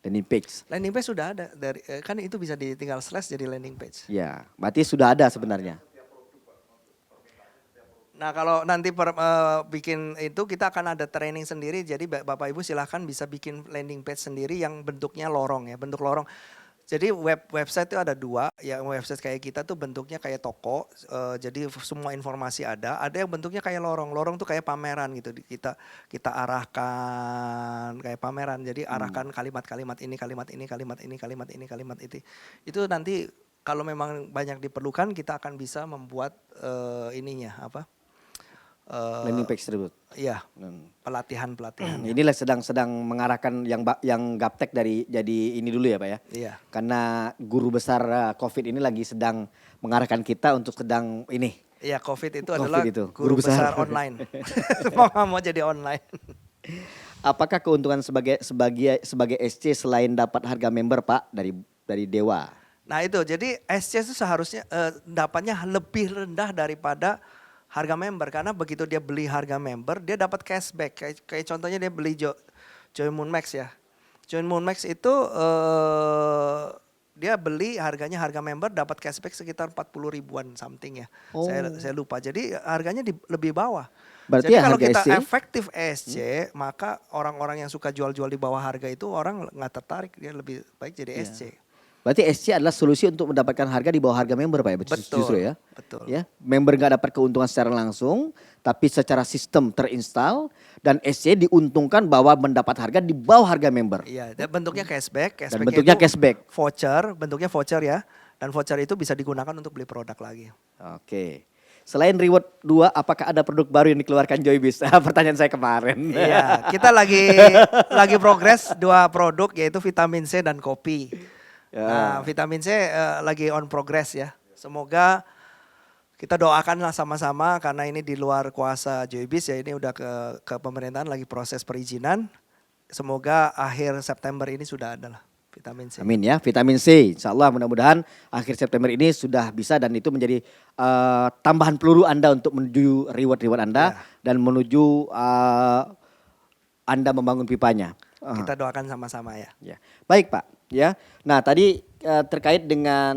Landing page. Landing page sudah ada dari kan itu bisa tinggal slash jadi landing page. Ya, berarti sudah ada sebenarnya. Nah kalau nanti bikin itu kita akan ada training sendiri. Jadi Bapak Ibu silahkan bisa bikin landing page sendiri yang bentuknya lorong ya, bentuk lorong. Jadi website itu ada 2, yang website kayak kita tuh bentuknya kayak toko, jadi semua informasi ada yang bentuknya kayak lorong. Lorong tuh kayak pameran gitu, kita arahkan kayak pameran. Jadi arahkan kalimat-kalimat ini, kalimat ini, kalimat ini, kalimat ini, kalimat itu. Itu nanti kalau memang banyak diperlukan kita akan bisa membuat ininya apa? Landing page tersebut. Iya, pelatihan. Inilah sedang mengarahkan yang gaptek dari jadi ini dulu ya Pak ya. Iya. Karena guru besar COVID ini lagi sedang mengarahkan kita untuk sedang ini. Iya, COVID itu COVID adalah itu, guru besar online. mau jadi online. Apakah keuntungan sebagai SC selain dapat harga member Pak dari Dewa? Nah itu, jadi SC itu seharusnya dapatnya lebih rendah daripada harga member. Karena begitu dia beli harga member, dia dapat cashback. Kayak contohnya dia beli Joy Moon Max ya. Joy Moon Max itu dia beli harganya harga member dapat cashback sekitar 40 ribuan something ya. Oh. Saya lupa. Jadi harganya lebih bawah. Berarti Jadi ya kalau harga kita SC efektif SC, maka orang-orang yang suka jual-jual di bawah harga itu orang nggak tertarik, dia lebih baik jadi SC. Berarti SC adalah solusi untuk mendapatkan harga di bawah harga member Pak ya? Betul. Justru ya. Betul. Ya, member nggak dapat keuntungan secara langsung, tapi secara sistem terinstall dan SC diuntungkan bahwa mendapat harga di bawah harga member. Iya, dan bentuknya cashback. Dan bentuknya itu cashback. bentuknya voucher ya. Dan voucher itu bisa digunakan untuk beli produk lagi. Oke. Selain reward 2, apakah ada produk baru yang dikeluarkan Joybis? Pertanyaan saya kemarin. Iya, kita lagi progres 2 produk yaitu vitamin C dan kopi. Ya. Nah, vitamin C lagi on progress ya. Semoga kita doakanlah sama-sama karena ini di luar kuasa Joybis ya, ini udah ke pemerintahan lagi proses perizinan. Semoga akhir September ini sudah ada lah vitamin C. Amin ya, vitamin C. Insya Allah mudah-mudahan akhir September ini sudah bisa dan itu menjadi tambahan peluru Anda untuk menuju reward Anda dan menuju Anda membangun pipanya. Kita doakan sama-sama ya. Ya. Baik Pak. Ya, nah tadi terkait dengan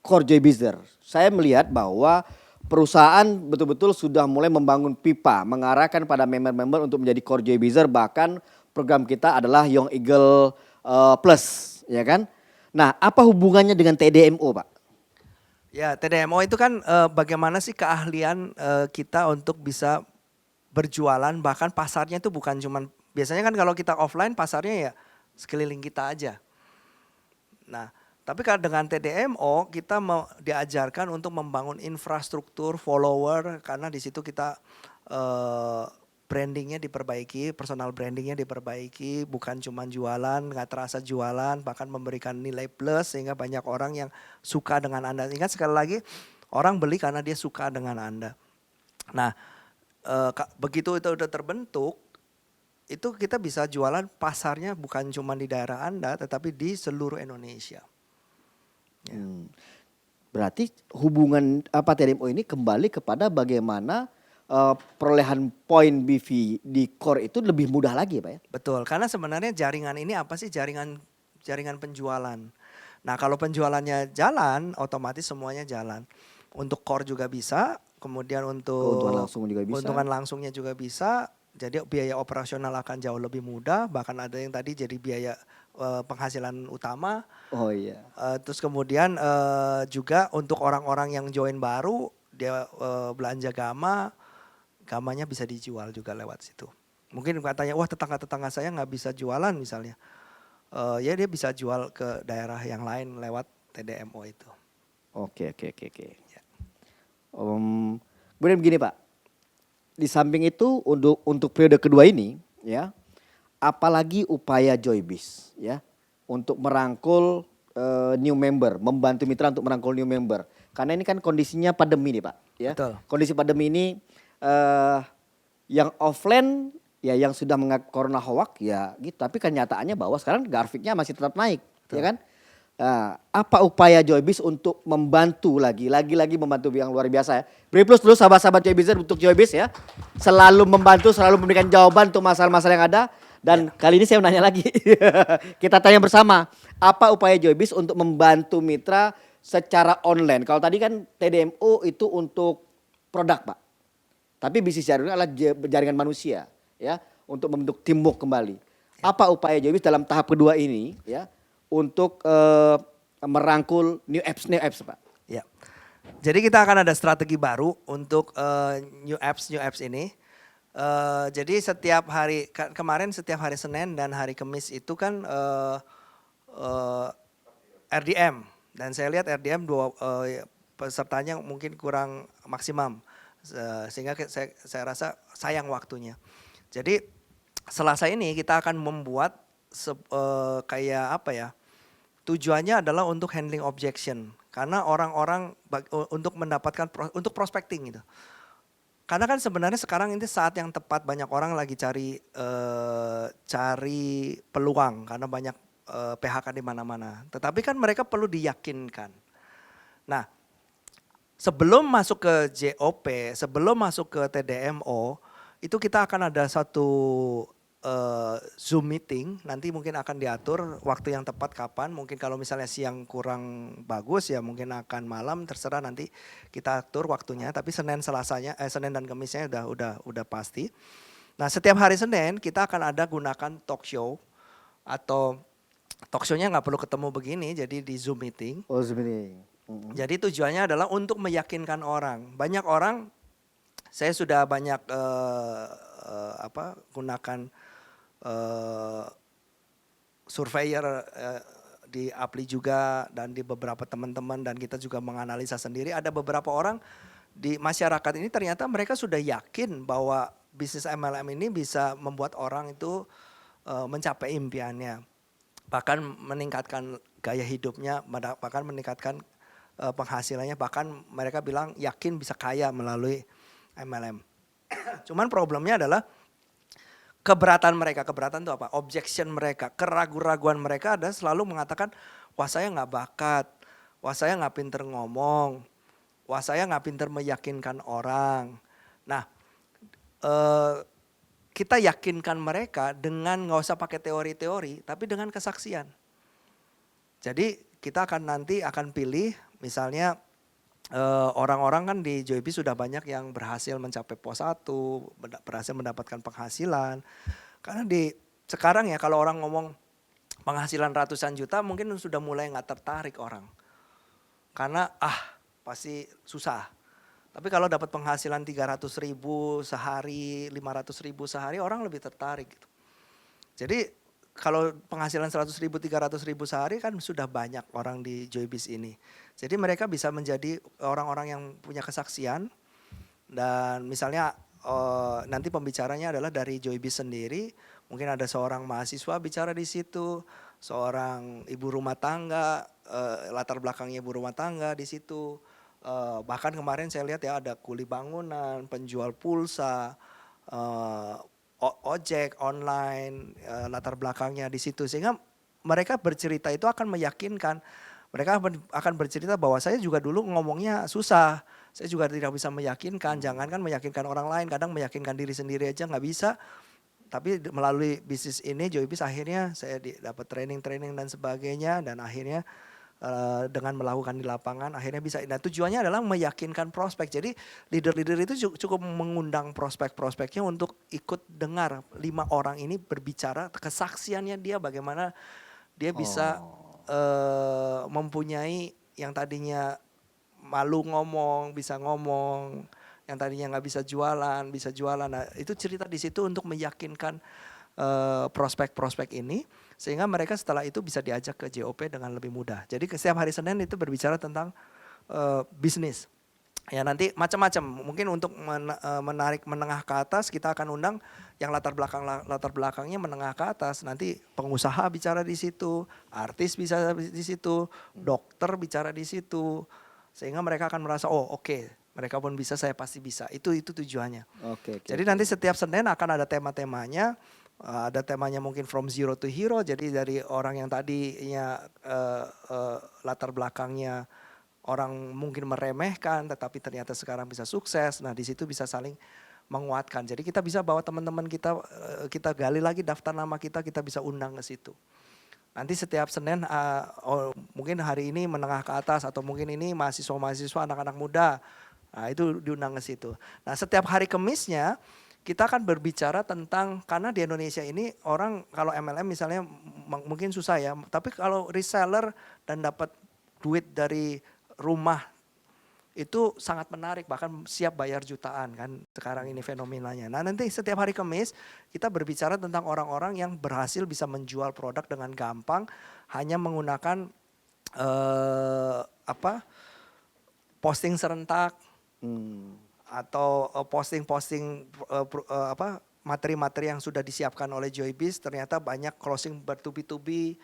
core Joybizer, saya melihat bahwa perusahaan betul-betul sudah mulai membangun pipa, mengarahkan pada member-member untuk menjadi core Joybizer, bahkan program kita adalah Young Eagle Plus, ya kan? Nah, apa hubungannya dengan TDMO, Pak? Ya, TDMO itu kan bagaimana sih keahlian kita untuk bisa berjualan, bahkan pasarnya itu bukan cuman, biasanya kan kalau kita offline pasarnya ya sekeliling kita aja. Nah, tapi kalau dengan TDMO kita mau diajarkan untuk membangun infrastruktur follower karena di situ kita brandingnya diperbaiki, personal brandingnya diperbaiki, bukan cuma jualan, nggak terasa jualan, bahkan memberikan nilai plus sehingga banyak orang yang suka dengan Anda. Ingat sekali lagi, orang beli karena dia suka dengan Anda. Nah, begitu itu udah terbentuk, itu kita bisa jualan pasarnya bukan cuma di daerah Anda tetapi di seluruh Indonesia. Ya. Berarti hubungan TDMO ini kembali kepada bagaimana perolehan poin BV di core itu lebih mudah lagi Pak ya? Betul, karena sebenarnya jaringan ini apa sih? Jaringan penjualan. Nah kalau penjualannya jalan otomatis semuanya jalan. Untuk core juga bisa, kemudian untuk keuntungan langsungnya juga bisa. Jadi biaya operasional akan jauh lebih mudah, bahkan ada yang tadi jadi biaya penghasilan utama. Oh iya. Terus kemudian juga untuk orang-orang yang join baru, dia belanja gamanya bisa dijual juga lewat situ. Mungkin katanya, wah tetangga-tetangga saya nggak bisa jualan misalnya. Ya dia bisa jual ke daerah yang lain lewat TDMO itu. Oke. Ya. Kemudian begini Pak. Di samping itu untuk periode kedua ini ya, apalagi upaya Joybis ya untuk merangkul new member, membantu mitra untuk merangkul new member. Karena ini kan kondisinya pandemi nih Pak ya. Betul. Kondisi pandemi ini yang offline ya yang sudah mengaku corona hoax ya gitu, tapi kenyataannya bahwa sekarang grafiknya masih tetap naik. Betul. Ya kan? Apa upaya Joybis untuk membantu lagi membantu yang luar biasa ya. Beri plus dulu sahabat-sahabat Joybizer untuk Joybis ya. Selalu membantu, selalu memberikan jawaban untuk masalah-masalah yang ada. Dan kali ini saya mau nanya lagi. Kita tanya bersama, apa upaya Joybis untuk membantu mitra secara online? Kalau tadi kan TDMO itu untuk produk, Pak. Tapi bisnis jaringan adalah jaringan manusia, ya, untuk membentuk teamwork kembali. Apa upaya Joybis dalam tahap kedua ini, ya, untuk merangkul new apps, Pak? Ya. Jadi kita akan ada strategi baru untuk new apps ini. Jadi setiap hari kemarin setiap hari Senin dan hari Kamis itu kan RDM, dan saya lihat RDM pesertanya mungkin kurang maksimum, sehingga saya rasa sayang waktunya. Jadi Selasa ini kita akan membuat kayak apa ya? Tujuannya adalah untuk handling objection, karena orang-orang untuk mendapatkan untuk prospecting gitu. Karena kan sebenarnya sekarang ini saat yang tepat, banyak orang lagi cari peluang karena banyak PHK di mana-mana. Tetapi kan mereka perlu diyakinkan. Nah, sebelum masuk ke JOP, sebelum masuk ke TDMO, itu kita akan ada satu Zoom meeting, nanti mungkin akan diatur waktu yang tepat kapan. Mungkin kalau misalnya siang kurang bagus ya mungkin akan malam, terserah nanti kita atur waktunya. Tapi Senin dan Kamisnya udah pasti. Nah, setiap hari Senin kita akan ada gunakan talk show, atau talk show-nya nggak perlu ketemu begini, jadi di Zoom meeting. Oh, Zoom meeting. Jadi tujuannya adalah untuk meyakinkan orang. Banyak orang, saya sudah banyak gunakan surveyor di Apli juga dan di beberapa teman-teman, dan kita juga menganalisa sendiri. Ada beberapa orang di masyarakat ini ternyata mereka sudah yakin bahwa bisnis MLM ini bisa membuat orang itu mencapai impiannya, bahkan meningkatkan gaya hidupnya, bahkan meningkatkan penghasilannya, bahkan mereka bilang yakin bisa kaya melalui MLM. Cuman problemnya adalah keberatan itu apa? Objection mereka, keraguan-raguan mereka ada selalu mengatakan, wah saya nggak bakat, wah saya nggak pinter ngomong, wah saya nggak pinter meyakinkan orang. Nah, kita yakinkan mereka dengan nggak usah pakai teori-teori, tapi dengan kesaksian. Jadi kita nanti akan pilih, misalnya orang-orang kan di Joybis sudah banyak yang berhasil mencapai pos 1, berhasil mendapatkan penghasilan. Karena sekarang ya kalau orang ngomong penghasilan ratusan juta mungkin sudah mulai nggak tertarik orang. Karena pasti susah. Tapi kalau dapat penghasilan 300.000 sehari, 500.000 sehari, orang lebih tertarik gitu. Jadi kalau penghasilan 100.000, 300.000 sehari kan sudah banyak orang di Joybis ini. Jadi mereka bisa menjadi orang-orang yang punya kesaksian, dan misalnya nanti pembicaranya adalah dari Joybis sendiri. Mungkin ada seorang mahasiswa bicara di situ, seorang ibu rumah tangga, latar belakangnya ibu rumah tangga di situ. Bahkan kemarin saya lihat ya ada kuli bangunan, penjual pulsa, ojek online, latar belakangnya di situ, sehingga mereka bercerita itu akan meyakinkan. Mereka akan bercerita bahwa saya juga dulu ngomongnya susah, saya juga tidak bisa meyakinkan, jangankan meyakinkan orang lain, kadang meyakinkan diri sendiri aja nggak bisa. Tapi melalui bisnis ini Joybis akhirnya saya dapat training dan sebagainya, dan akhirnya dengan melakukan di lapangan akhirnya bisa. Nah, tujuannya adalah meyakinkan prospek. Jadi leader-leader itu cukup mengundang prospek-prospeknya untuk ikut dengar 5 orang ini berbicara, kesaksiannya dia bagaimana dia bisa mempunyai yang tadinya malu ngomong, bisa ngomong, yang tadinya nggak bisa jualan, bisa jualan. Nah, itu cerita di situ untuk meyakinkan prospek-prospek ini, sehingga mereka setelah itu bisa diajak ke JOP dengan lebih mudah. Jadi setiap hari Senin itu berbicara tentang bisnis. Ya nanti macam-macam, mungkin untuk menarik menengah ke atas kita akan undang yang latar belakangnya menengah ke atas. Nanti pengusaha bicara di situ, artis bisa di situ, dokter bicara di situ, sehingga mereka akan merasa oke, mereka pun bisa, saya pasti bisa. Itu tujuannya. Oke. Jadi nanti setiap Senin akan ada tema-temanya. Ada temanya mungkin from zero to hero. Jadi dari orang yang tadinya latar belakangnya orang mungkin meremehkan, tetapi ternyata sekarang bisa sukses. Nah, di situ bisa saling menguatkan. Jadi kita bisa bawa teman-teman kita, kita gali lagi daftar nama kita bisa undang ke situ. Nanti setiap Senin, mungkin hari ini menengah ke atas atau mungkin ini mahasiswa-mahasiswa anak-anak muda, nah itu diundang ke situ. Nah setiap hari Kemisnya kita akan berbicara tentang, karena di Indonesia ini orang kalau MLM misalnya mungkin susah ya, tapi kalau reseller dan dapat duit dari rumah itu sangat menarik, bahkan siap bayar jutaan kan sekarang ini fenomenanya. Nah nanti setiap hari Kamis kita berbicara tentang orang-orang yang berhasil bisa menjual produk dengan gampang hanya menggunakan posting serentak atau posting-posting materi-materi yang sudah disiapkan oleh Joybis. Ternyata banyak closing bertubi-tubi,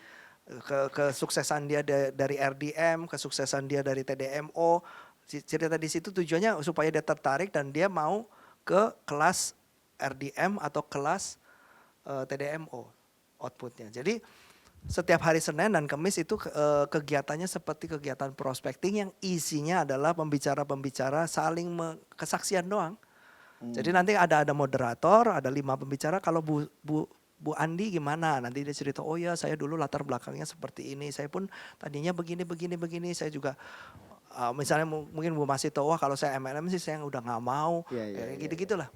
kesuksesan dia dari RDM, kesuksesan dia dari TDMO. Cerita di situ tujuannya supaya dia tertarik dan dia mau ke kelas RDM atau kelas TDMO outputnya. Jadi setiap hari Senin dan Kamis itu kegiatannya seperti kegiatan prospecting yang isinya adalah pembicara-pembicara saling kesaksian doang. Jadi nanti ada moderator, ada 5 pembicara. Kalau Bu Andi gimana? Nanti dia cerita, oh ya saya dulu latar belakangnya seperti ini. Saya pun tadinya begini. Saya juga misalnya mungkin Bu Masih tahu, wah kalau saya MLM sih saya udah nggak mau, gitu-gitulah.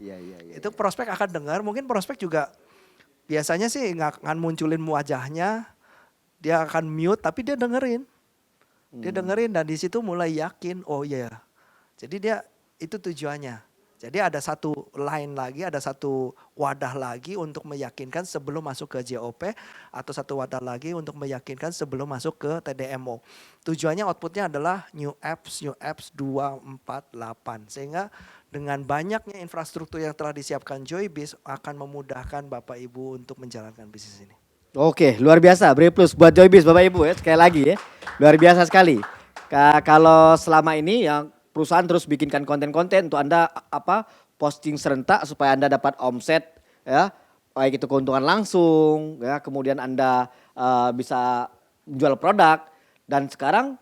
Itu prospek akan dengar, mungkin prospek juga biasanya sih nggak akan munculin wajahnya, dia akan mute tapi dia dengerin, dan di situ mulai yakin, oh iya, jadi dia itu tujuannya. Jadi ada satu line lagi, ada satu wadah lagi untuk meyakinkan sebelum masuk ke JOP, atau satu wadah lagi untuk meyakinkan sebelum masuk ke TDMO. Tujuannya outputnya adalah new apps 248. Sehingga dengan banyaknya infrastruktur yang telah disiapkan Joybis akan memudahkan Bapak Ibu untuk menjalankan bisnis ini. Oke, luar biasa. Beri plus buat Joybis Bapak Ibu ya, sekali lagi ya. Luar biasa sekali. Kalau selama ini yang perusahaan terus bikinkan konten-konten untuk Anda posting serentak supaya Anda dapat omset ya, baik itu keuntungan langsung ya, kemudian Anda bisa jual produk, dan sekarang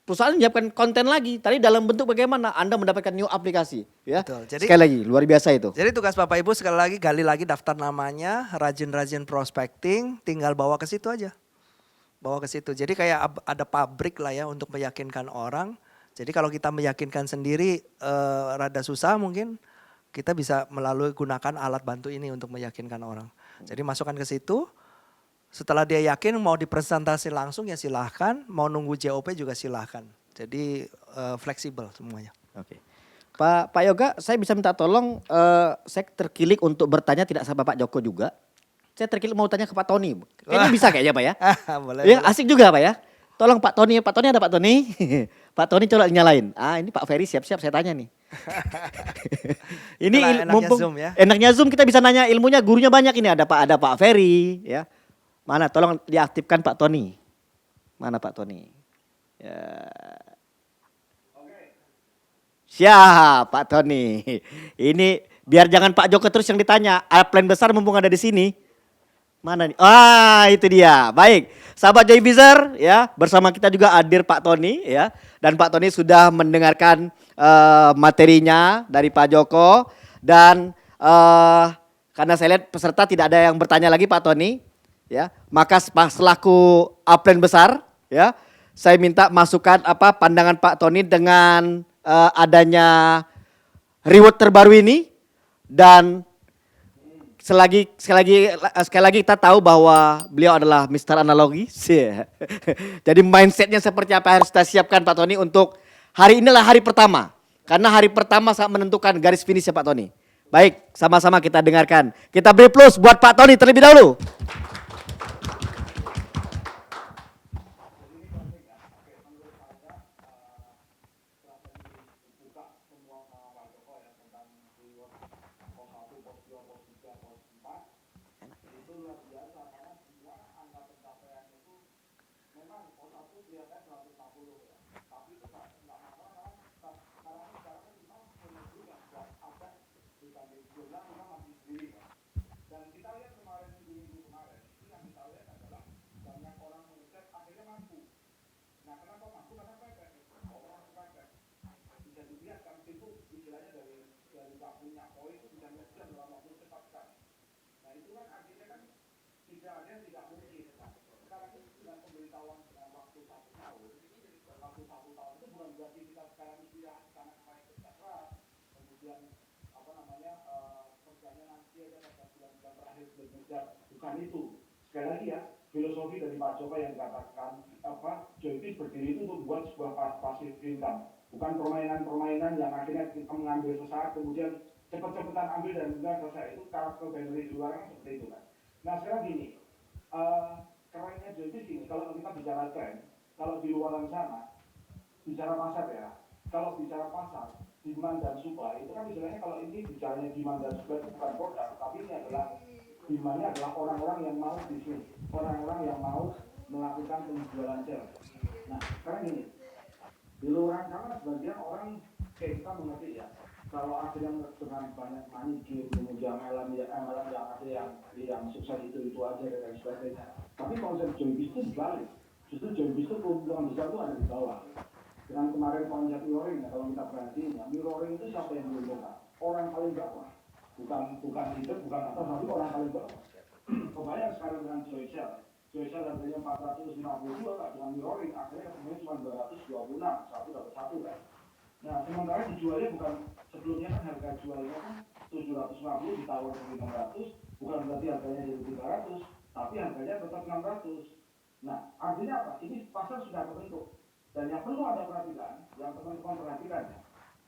perusahaan menyiapkan konten lagi. Tadi dalam bentuk bagaimana Anda mendapatkan new aplikasi ya. Betul. Jadi, sekali lagi luar biasa itu. Jadi tugas Bapak Ibu sekali lagi gali lagi daftar namanya, rajin-rajin prospecting, tinggal bawa ke situ aja. Bawa ke situ. Jadi kayak ada pabrik lah ya untuk meyakinkan orang. Jadi kalau kita meyakinkan sendiri rada susah, mungkin kita bisa melalui gunakan alat bantu ini untuk meyakinkan orang. Jadi masukkan ke situ, setelah dia yakin mau dipresentasi langsung ya silahkan, mau nunggu JOP juga silahkan. Jadi fleksibel semuanya. Oke. Pak Yoga, saya bisa minta tolong, saya terkilik untuk bertanya tidak sama Pak Joko juga. Saya terkilik mau tanya ke Pak Tony. Kayaknya bisa kayaknya Pak ya. Boleh, Ya, boleh. asik juga Pak ya. Tolong Pak Tony ada Pak Tony. Pak Tony coba nyalain. Ini Pak Ferry siap-siap saya tanya nih. Ini Enaknya mumpung Zoom ya. enaknya Zoom kita bisa nanya ilmunya, gurunya banyak ini, ada Pak Ferry ya. Mana tolong diaktifkan Pak Tony. Mana Pak Tony? Ya. Siap Pak Tony. Ini biar jangan Pak Joko terus yang ditanya. Plan besar mumpung ada di sini. Mana nih? Itu dia. Baik, sahabat Joybizer ya, bersama kita juga hadir Pak Tony ya. Dan Pak Tony sudah mendengarkan materinya dari Pak Joko, dan karena saya lihat peserta tidak ada yang bertanya lagi Pak Tony ya. Maka selaku upline besar ya, saya minta masukan pandangan Pak Tony dengan adanya reward terbaru ini. Dan sekali lagi kita tahu bahwa beliau adalah Mr. Analogi. Jadi mindsetnya seperti apa harus kita siapkan Pak Tony untuk hari inilah hari pertama. Karena hari pertama sangat menentukan garis finish ya Pak Tony. Baik, sama-sama kita dengarkan. Kita beri plus buat Pak Tony terlebih dahulu. tidak ada yang tidak mungkin. Sekarang ini dengan pemberitahuan dengan waktu 1 tahun, waktu 1 tahun itu bukan berarti kita sekarang istirahat karena kemarin kerja keras, kemudian apa namanya kerjanya nanti aja pada bulan-bulan terakhir bekerja, bukan itu. Sekali lagi ya, filosofi dari Pak Joko yang katakan Joytis berdiri itu untuk membuat sebuah pasif income, bukan permainan-permainan yang akhirnya kita mengambil sesaat kemudian cepet-cepetan ambil dan kemudian selesai. Itu karakter dari luar kan seperti itu kan. Nah sekarang gini, kerennya Joytis gini, kalau kita bicara tren, kalau di luar sana bicara pasar ya, kalau bicara pasar demand dan supply itu kan istilahnya, kalau ini bicaranya demand dan supply itu bukan produk, tapi ini adalah demandnya adalah orang-orang yang mau bisnis, orang-orang yang mau melakukan penjualan sel. Nah sekarang gini, di luar sana sebagian orang kayak kita mengerti ya, kalau ada yang dengan banyak manikir, kemudian MLM yang ada yang sukses itu aja dan sebagainya. Tapi konsep Joytis itu dibalik, justru Joytis itu keuntungan besar itu ada di bawah. Dengan kemarin konsep mirroring, ya, kalau kita perhatiin ya, mirroring itu siapa yang diuntungkan? Orang paling bawah, bukan leader, bukan atas, tapi orang paling bawah. Kebayang sekarang dengan Joycell harganya 452, tak dengan mirroring akhirnya ketemunya cuma 226, satu dapat satu kan. Nah sementara dijualnya bukan, sebelumnya kan harga jualnya kan 750 ditawar ke 600, bukan berarti harganya jadi 300, tapi harganya tetap 600. Nah artinya apa? Ini pasar sudah terbentuk. Dan yang perlu ada perhatikan, yang teman-teman perhatikan ya,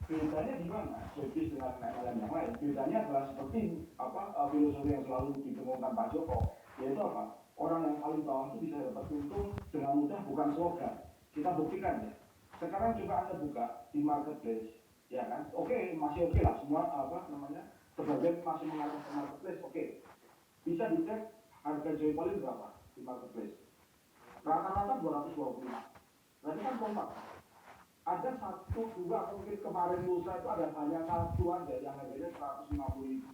bedanya di mana Joytis dengan MLM yang lain? Bedanya adalah seperti filosofi yang selalu didengungkan Pak Joko, yaitu apa? Orang yang paling bawah itu bisa dapat untung dengan mudah, bukan slogan. Kita buktikan ya. Sekarang juga Anda buka di marketplace, ya kan? Oke, masih oke lah semua sebagian masih mengatur ke marketplace, oke. Bisa dicek harga Joypolis berapa di marketplace. Rata-rata 225. Berarti kan kompak. Ada satu, dua, mungkin kemarin lusa itu ada hanya satu aja yang harganya 150.000.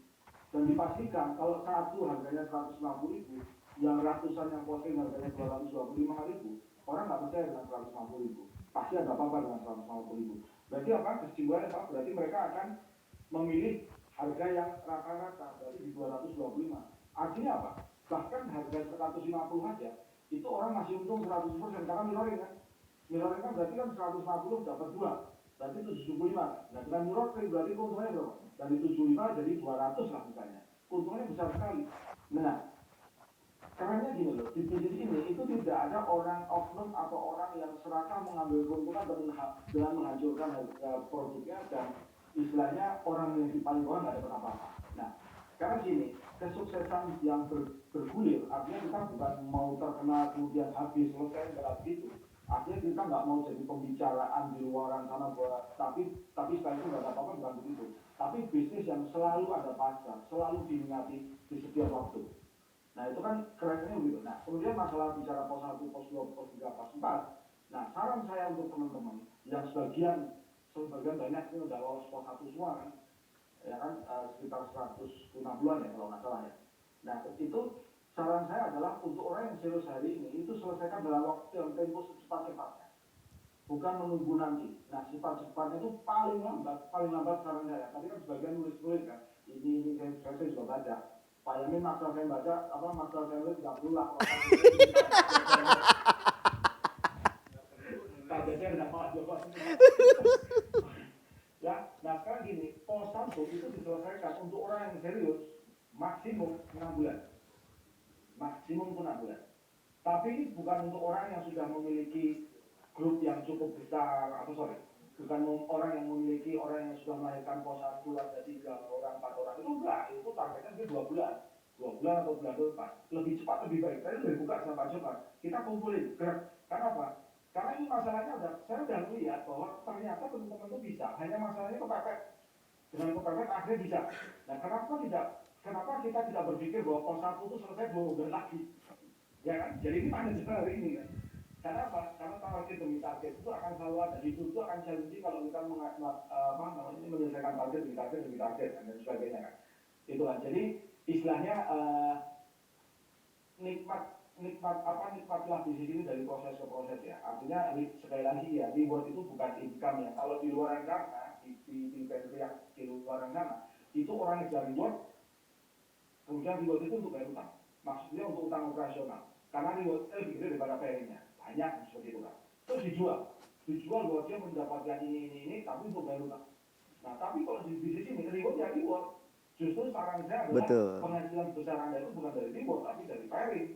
Dan dipastikan kalau satu harganya 150.000, yang ratusan yang posting harganya 225.000, orang nggak percaya dengan 150.000. Pasti ada apa-apa dengan 150.000. Berarti apa? Kesimpulannya apa? Berarti mereka akan memilih harga yang rata-rata, berarti di 225. Artinya apa? Bahkan harga 150 aja, itu orang masih untung 100% karena mirroring kan. Mirroring kan berarti kan 150 dapat 2, berarti 75. Nah dengan mirroring berarti keuntungannya berapa? Dari 75 jadi 200 lah misalnya. Keuntungannya besar sekali. Nah, karena gini loh, di bisnis ini itu tidak ada orang oknum atau orang yang serakah mengambil keuntungan dengan menghancurkan produknya, dan istilahnya orang yang di paling bawah nggak dapat apa-apa. Nah, sekarang gini, kesuksesan yang bergulir, artinya kita bukan mau terkenal kemudian habis selesai nggak begitu. Artinya kita nggak mau jadi pembicaraan di luaran sana bahwa tapi setelah itu nggak ada apa-apa, bukan begitu. Tapi bisnis yang selalu ada pasar, selalu diminati di setiap waktu. Nah itu kan kerennya begitu. Nah kemudian masalah bicara pos 1, pos 2, pos 3, pos 4. Nah saran saya untuk teman-teman yang sebagian banyak ini udah lolos pos 1 semua kan, ya kan, sekitar 150-an ya kalau nggak salah ya. Nah itu saran saya adalah untuk orang yang serius hari ini itu selesaikan dalam waktu yang tempo secepat-cepatnya, bukan menunggu nanti. Nah cepat-cepatnya itu paling lambat saran saya. Tadi kan sebagian nulis kan, ini saya juga baca. Pak Yamin maksa saya baca, maksa saya nulis 30 lah. Tak jadi ada Pak Joko. Ya, nah sekarang gini, pos 1 itu diselesaikan untuk orang yang serius maksimum 6 bulan. Maksimum 6 bulan. Tapi ini bukan untuk orang yang sudah memiliki grup yang cukup besar, bukan orang yang memiliki orang yang sudah melahirkan pos 1 ada 3 orang, 4 orang, itu enggak, itu targetnya dia 2 bulan atau bulan depan, lebih cepat lebih baik. Saya udah buka sama Pak Joko, kita kumpulin gerak. Karena apa? Karena ini masalahnya saya udah lihat bahwa ternyata teman-teman itu bisa, hanya masalahnya kepepet. Dengan kepepet akhirnya bisa. Nah kenapa kita tidak berpikir bahwa pos 1 itu selesai 2 bulan lagi? Ya kan? Jadi ini mana cara hari ini kan? Karena apa? Karena target demi target itu akan selalu ada. Hidup itu akan challenging kalau kita menyelesaikan target demi target dan sebagainya kan. Itulah. Jadi istilahnya nikmatlah bisnis ini dari proses ke proses ya. Artinya sekali lagi ya, reward itu bukan income ya. Kalau di luar sana, di yang di luar sana, itu orang yang reward, kemudian reward itu untuk bayar utang. maksudnya untuk utang operasional. Karena reward lebih gede daripada pairingnya. Banyak seperti itu kan. Terus dijual bahwa dia mendapatkan ini, tapi untuk bayar utang. Nah, tapi kalau di bisnis ini reward ya reward. Justru saran saya adalah Betul. penghasilan besar Anda itu bukan dari reward, tapi dari pairing.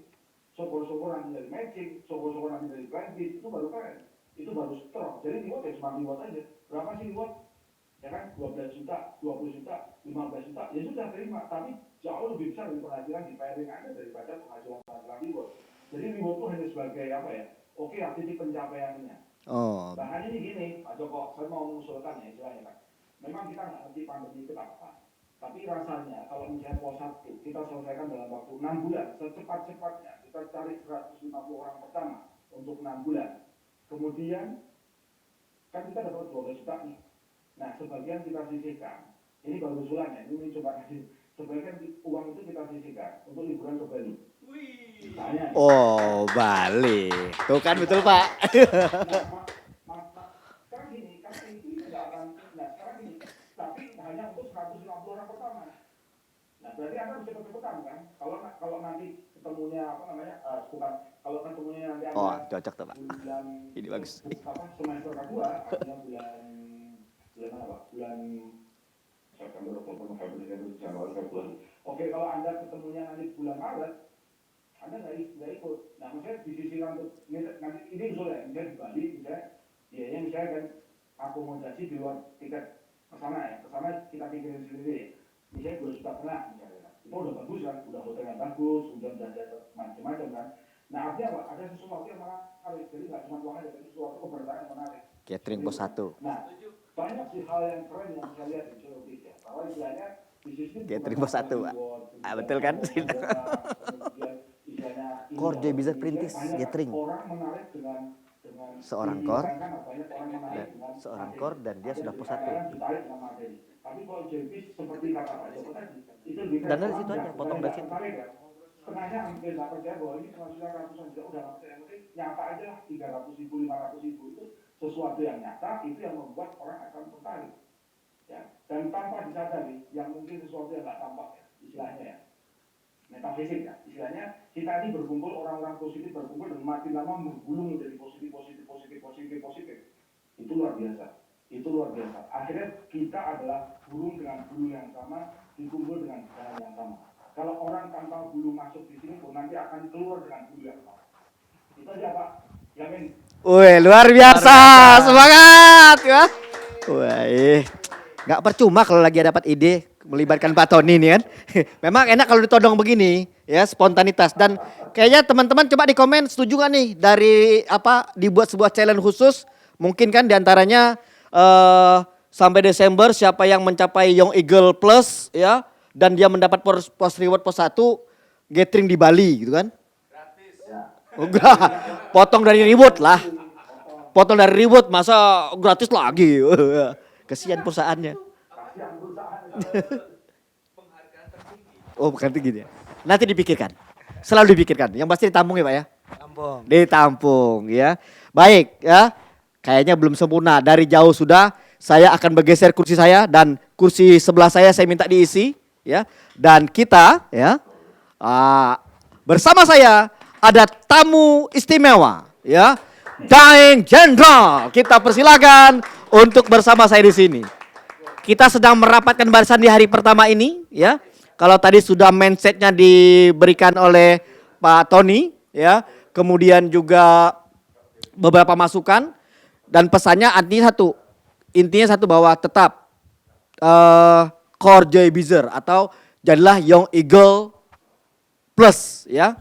Syukur-syukur nanti dari matching, syukur-syukur nanti dari plan bis, itu baru pairing. Itu baru strong. Jadi reward ya cuma reward aja. Berapa sih reward? Ya kan 12 juta, 20 juta, 15 juta, ya sudah terima. Tapi jauh lebih besar dari penghasilan di pairing Anda daripada penghasilan reward. Jadi reward itu hanya sebagai apa ya? Oke, titik pencapaiannya. Oh, Bahkan ini gini, Pak Joko, saya mau mengusulkan ya istilahnya kan. Memang kita nggak ngerti pandemi itu apa. Tapi rasanya kalau misalnya pos 1 kita selesaikan dalam waktu 6 bulan, secepat-cepatnya kita cari 150 orang pertama untuk 6 bulan. Kemudian kan kita dapat 12 juta nih. Nah, sebagian kita sisihkan. Ini baru usulannya, ini coba kasih. Sebagian uang itu kita sisihkan untuk liburan ke Bali. Misalnya. oh Bali. Tuh kan betul Pak. Sekarang gini, karena itu tidak akan, nah sekarang gini, tapi hanya untuk 150 orang pertama. Nah berarti Anda bisa cepet-cepetan kan? Kalau nanti ketemunya apa namanya, bukan, kalau ketemunya nanti Anda Oh, cocok tuh Pak. bulan, Ini bagus. Apa, semester kedua, artinya bulan apa? Bulan September, Oktober, November, Desember, Januari, Februari. Oke, kalau Anda ketemunya nanti bulan Maret, Anda nggak ikut. Nah, maksudnya disisihkan untuk nanti ini usulnya, misalnya di Bali, biayanya misalnya kan akomodasi di luar tiket ke sana ya, ke sana kita pikirin sendiri. Misalnya 2,5 juta misalnya, itu udah bagus kan, udah hotelnya bagus, udah ada macam-macam kan. Nah, artinya apa? Ada sesuatu yang menarik, jadi nggak cuma uang aja, tapi sesuatu keberdaaan yang menarik. Catering pos 1. Nah, banyak sih hal yang keren yang saya lihat di Indonesia. Bahwa istilahnya bisnis ini Catering pos 1 Pak. Betul kan? Core Joy Bizarre Perintis Catering. Orang menarik dengan Seorang core dan dia sudah pos 1. Tapi kalau JBIS seperti kata Pak Joko tadi, itu Dan dari situ aja, potong dari situ. Setengahnya hampir nggak percaya bahwa ini penghasilan ratusan juta udah nggak percaya. Mungkin nyata aja lah 300.000, 500.000 itu sesuatu yang nyata, itu yang membuat orang akan tertarik. Ya. Dan tanpa disadari, yang mungkin sesuatu yang nggak tampak ya, istilahnya ya. Metafisik ya, istilahnya kita ini berkumpul orang-orang positif berkumpul dan makin lama bergulung menjadi positif. Itu luar biasa. Akhirnya kita adalah burung dengan bulu yang sama, dikumpul dengan jalan yang sama. Kalau orang tanpa bulu masuk di sini pun nanti akan keluar dengan bulu yang sama. Itu aja Pak. Yamin. Wih, luar biasa. Semangat ya. Wah, nggak percuma kalau lagi dapat ide melibatkan Pak Tony nih kan. Memang enak kalau ditodong begini ya, spontanitas. Dan kayaknya teman-teman coba di komen setuju nggak nih dari apa dibuat sebuah challenge khusus. Mungkin kan diantaranya sampai Desember siapa yang mencapai Young Eagle Plus ya. Dan dia mendapat post reward pos 1 gathering di Bali gitu kan. Gratis. Oh, enggak, potong dari reward lah. Potong dari reward masa gratis lagi. Kesian perusahaannya. Oh bukan tinggi ya. Nanti dipikirkan. Selalu dipikirkan. Yang pasti ditampung ya Pak ya. Tampung. Ditampung ya. Baik ya. Kayaknya belum sempurna. Dari jauh sudah. Saya akan bergeser kursi saya. Dan kursi sebelah saya minta diisi. Ya. Dan kita ya. Bersama saya ada tamu istimewa. Ya. Daeng Jenderal. Kita persilakan untuk bersama saya di sini. Kita sedang merapatkan barisan di hari pertama ini, ya. Kalau tadi sudah mindsetnya diberikan oleh Pak Tony, ya. Kemudian juga beberapa masukan dan pesannya intinya satu bahwa tetap core Joy Bizarre atau jadilah Young Eagle Plus, ya.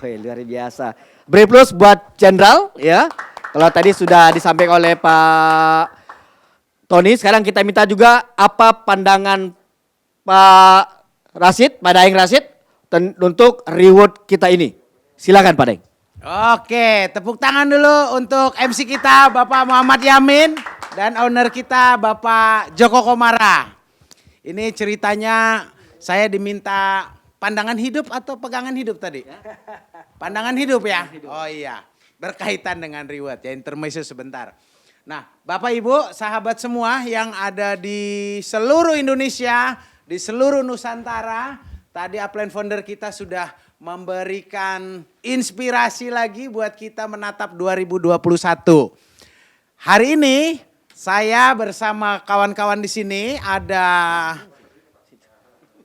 Luar biasa. Beri plus buat Jenderal, ya. Kalau tadi sudah disampaikan oleh Pak Tony, sekarang kita minta juga apa pandangan Pak Rashid, Pak Daeng Rashid untuk reward kita ini. Silakan Pak Daeng. Oke, tepuk tangan dulu untuk MC kita Bapak Muhammad Yamin dan owner kita Bapak Joko Komara. Ini ceritanya saya diminta pandangan hidup atau pegangan hidup tadi? Pandangan hidup ya? Oh iya. Berkaitan dengan reward ya, intermezzo sebentar. Nah Bapak Ibu sahabat semua yang ada di seluruh Indonesia, di seluruh Nusantara, tadi upline founder kita sudah memberikan inspirasi lagi buat kita menatap 2021. Hari ini saya bersama kawan-kawan di sini ada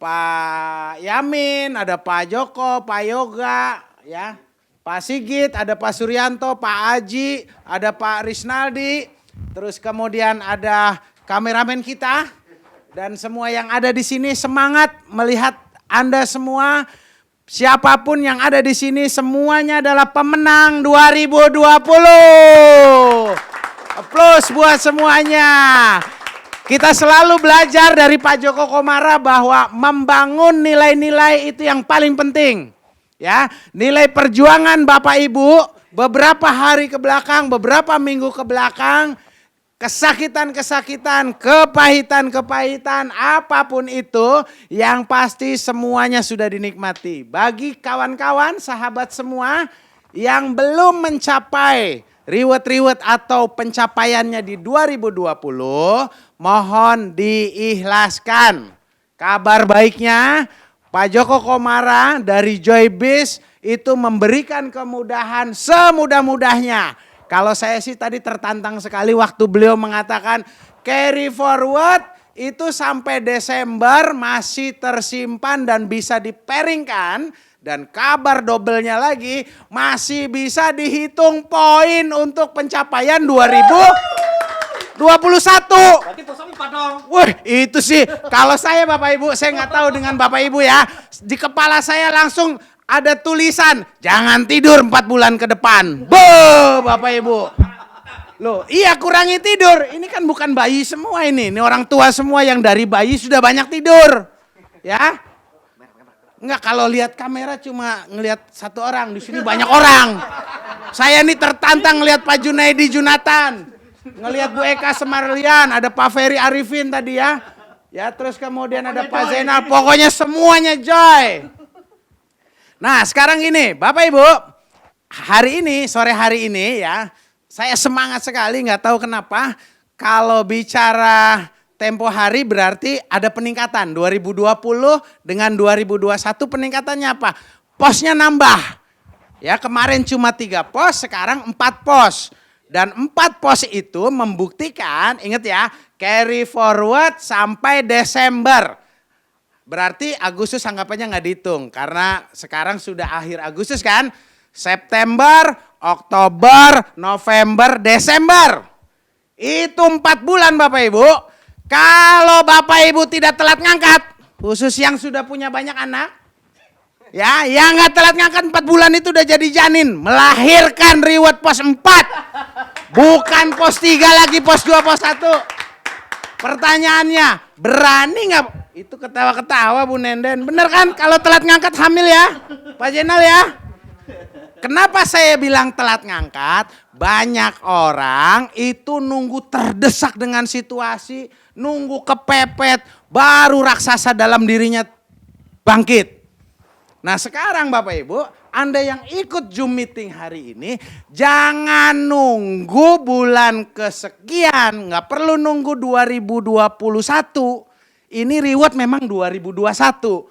Pak Yamin, ada Pak Joko, Pak Yoga, ya, Pak Sigit, ada Pak Suryanto, Pak Aji, ada Pak Risnaldi, terus kemudian ada kameramen kita dan semua yang ada di sini. Semangat melihat Anda semua, siapapun yang ada di sini semuanya adalah pemenang 2020. Aplaus buat semuanya. Kita selalu belajar dari Pak Joko Komara bahwa membangun nilai-nilai itu yang paling penting. Ya, nilai perjuangan Bapak Ibu beberapa hari ke belakang, beberapa minggu ke belakang, kesakitan-kesakitan, kepahitan-kepahitan, apapun itu, yang pasti semuanya sudah dinikmati. Bagi kawan-kawan, sahabat semua yang belum mencapai reward atau pencapaiannya di 2020, mohon diikhlaskan. Kabar baiknya, Pak Joko Komara dari Joybiz itu memberikan kemudahan semudah-mudahnya. Kalau saya sih tadi tertantang sekali waktu beliau mengatakan carry forward itu sampai Desember masih tersimpan dan bisa diperingkan. Dan kabar dobelnya lagi masih bisa dihitung poin untuk pencapaian 2021. Berarti pos 4 dong. Wah, itu sih kalau saya Bapak Ibu, saya nggak tahu dengan Bapak Ibu ya. Di kepala saya langsung ada tulisan, jangan tidur 4 bulan ke depan. Bapak Ibu. Loh, iya kurangi tidur. Ini kan bukan bayi semua ini. Ini orang tua semua yang dari bayi sudah banyak tidur. Ya. Enggak, kalau lihat kamera cuma ngelihat satu orang, di sini banyak orang. Saya ini tertantang ngelihat Pak Junaidi Junatan, ngelihat Bu Eka Semarlian, ada Pak Ferry Arifin tadi ya. Ya, terus kemudian ada Pak Zainal, pokoknya semuanya joy. Nah, sekarang ini, Bapak Ibu, hari ini, sore hari ini ya, saya semangat sekali, nggak tahu kenapa. Kalau bicara tempo hari berarti ada peningkatan. 2020 dengan 2021 peningkatannya apa? Posnya nambah. Ya, kemarin cuma 3 pos, sekarang 4 pos. Dan 4 pos itu membuktikan, ingat ya, carry forward sampai Desember. Berarti Agustus anggapannya nggak dihitung. Karena sekarang sudah akhir Agustus kan. September, Oktober, November, Desember. Itu 4 bulan Bapak Ibu. Kalau Bapak Ibu tidak telat ngangkat, khusus yang sudah punya banyak anak, ya, yang nggak telat ngangkat 4 bulan itu udah jadi janin, melahirkan reward pos 4. Bukan pos 3 lagi, pos 2, pos 1. Pertanyaannya, berani nggak? Itu ketawa-ketawa Bu Nenden. Bener kan kalau telat ngangkat hamil ya, Pak Jenal ya? Kenapa saya bilang telat ngangkat? Banyak orang itu nunggu terdesak dengan situasi, nunggu kepepet, baru raksasa dalam dirinya bangkit. Nah sekarang Bapak Ibu, Anda yang ikut Zoom meeting hari ini, jangan nunggu bulan kesekian, nggak perlu nunggu 2021. Ini reward memang 2021.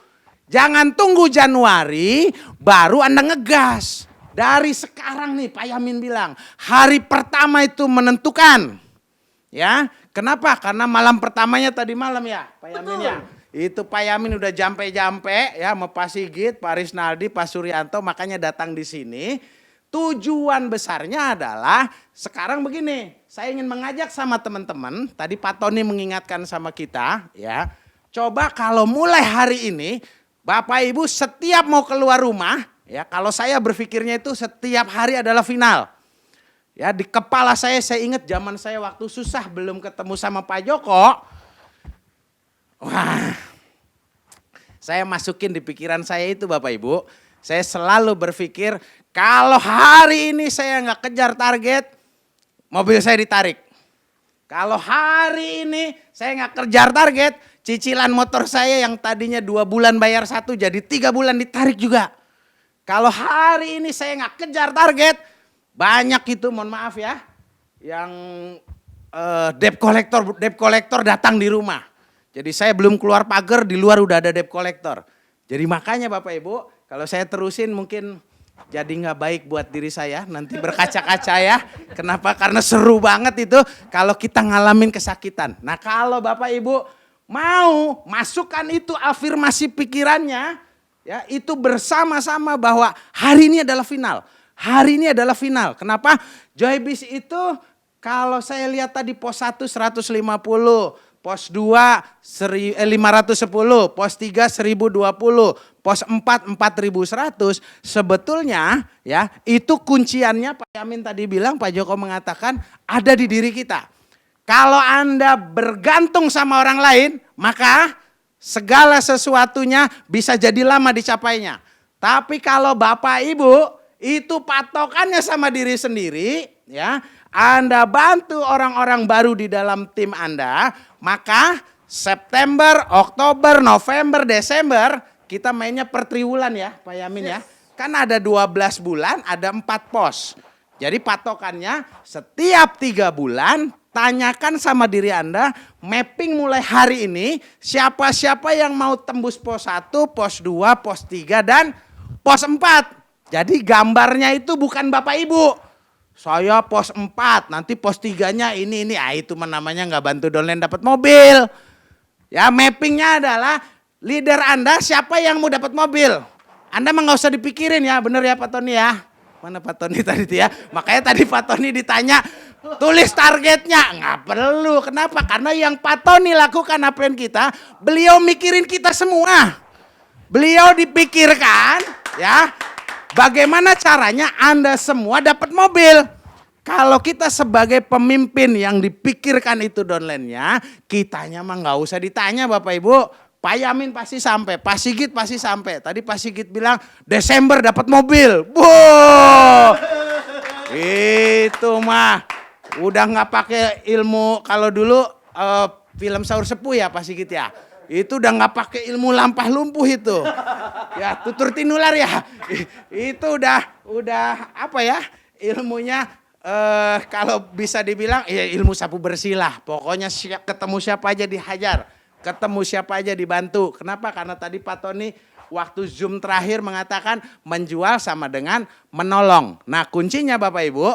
Jangan tunggu Januari, baru Anda ngegas. Dari sekarang nih Pak Yamin bilang, hari pertama itu menentukan. Ya, kenapa? Karena malam pertamanya tadi malam ya Pak Yamin ya. Itu Pak Yamin udah jampe-jampe ya sama Pak Sigit, Pak Risnaldi, Pak Suryanto, makanya datang di sini. Tujuan besarnya adalah sekarang begini, saya ingin mengajak sama teman-teman, tadi Pak Tony mengingatkan sama kita ya. Coba kalau mulai hari ini Bapak Ibu setiap mau keluar rumah, ya, kalau saya berpikirnya itu setiap hari adalah final. Ya, di kepala saya ingat zaman saya waktu susah belum ketemu sama Pak Joko. Wah, saya masukin di pikiran saya itu Bapak Ibu. Saya selalu berpikir kalau hari ini saya nggak kejar target, mobil saya ditarik. Kalau hari ini saya nggak kejar target, cicilan motor saya yang tadinya 2 bulan bayar 1 jadi 3 bulan ditarik juga. Kalau hari ini saya nggak kejar target, banyak itu mohon maaf ya, yang debt collector datang di rumah. Jadi saya belum keluar pagar, di luar udah ada debt collector. Jadi makanya Bapak Ibu, kalau saya terusin mungkin jadi nggak baik buat diri saya, nanti berkaca-kaca ya. Kenapa? Karena seru banget itu kalau kita ngalamin kesakitan. Nah kalau Bapak Ibu mau masukkan itu afirmasi pikirannya, ya itu bersama-sama bahwa hari ini adalah final. Hari ini adalah final. Kenapa? Joybis itu kalau saya lihat tadi pos 1 150, pos 2 510, pos 3 1020, pos 4 4100, sebetulnya ya itu kunciannya Pak Yamin tadi bilang, Pak Joko mengatakan ada di diri kita. Kalau Anda bergantung sama orang lain, maka segala sesuatunya bisa jadi lama dicapainya. Tapi kalau Bapak Ibu itu patokannya sama diri sendiri, ya, Anda bantu orang-orang baru di dalam tim Anda, maka September, Oktober, November, Desember kita mainnya per triwulan ya Pak Yamin ya. Kan ada 12 bulan, ada 4 pos. Jadi patokannya setiap 3 bulan tanyakan sama diri Anda, mapping mulai hari ini siapa-siapa yang mau tembus pos 1, pos 2, pos 3 dan pos 4. Jadi gambarnya itu bukan Bapak Ibu. Saya pos 4, nanti pos 3-nya ini. Itu namanya nggak bantu downline dapat mobil. Ya mappingnya adalah leader Anda siapa yang mau dapat mobil. Anda mah nggak usah dipikirin ya, bener ya Pak Tony ya. Mana Pak Tony tadi itu ya. Makanya tadi Pak Tony ditanya, tulis targetnya. Nggak perlu, kenapa? Karena yang Pak Tony lakukan apa yang kita, beliau mikirin kita semua. Beliau dipikirkan ya. Bagaimana caranya Anda semua dapat mobil? Kalau kita sebagai pemimpin yang dipikirkan itu downline-nya, kitanya mah nggak usah ditanya Bapak Ibu. Pak Yamin pasti sampai, Pak Sigit pasti sampai. Tadi Pak Sigit bilang Desember dapat mobil. Wow, itu mah udah nggak pakai ilmu. Kalau dulu film Sahur Sepuh ya Pak Sigit ya. Itu udah nggak pakai ilmu lampah lumpuh itu, ya tutur tinular ya, itu udah apa ya ilmunya kalau bisa dibilang ya ilmu sapu bersih lah. Pokoknya ketemu siapa aja dihajar, ketemu siapa aja dibantu. Kenapa? Karena tadi Pak Tony waktu Zoom terakhir mengatakan menjual sama dengan menolong. Nah kuncinya Bapak Ibu,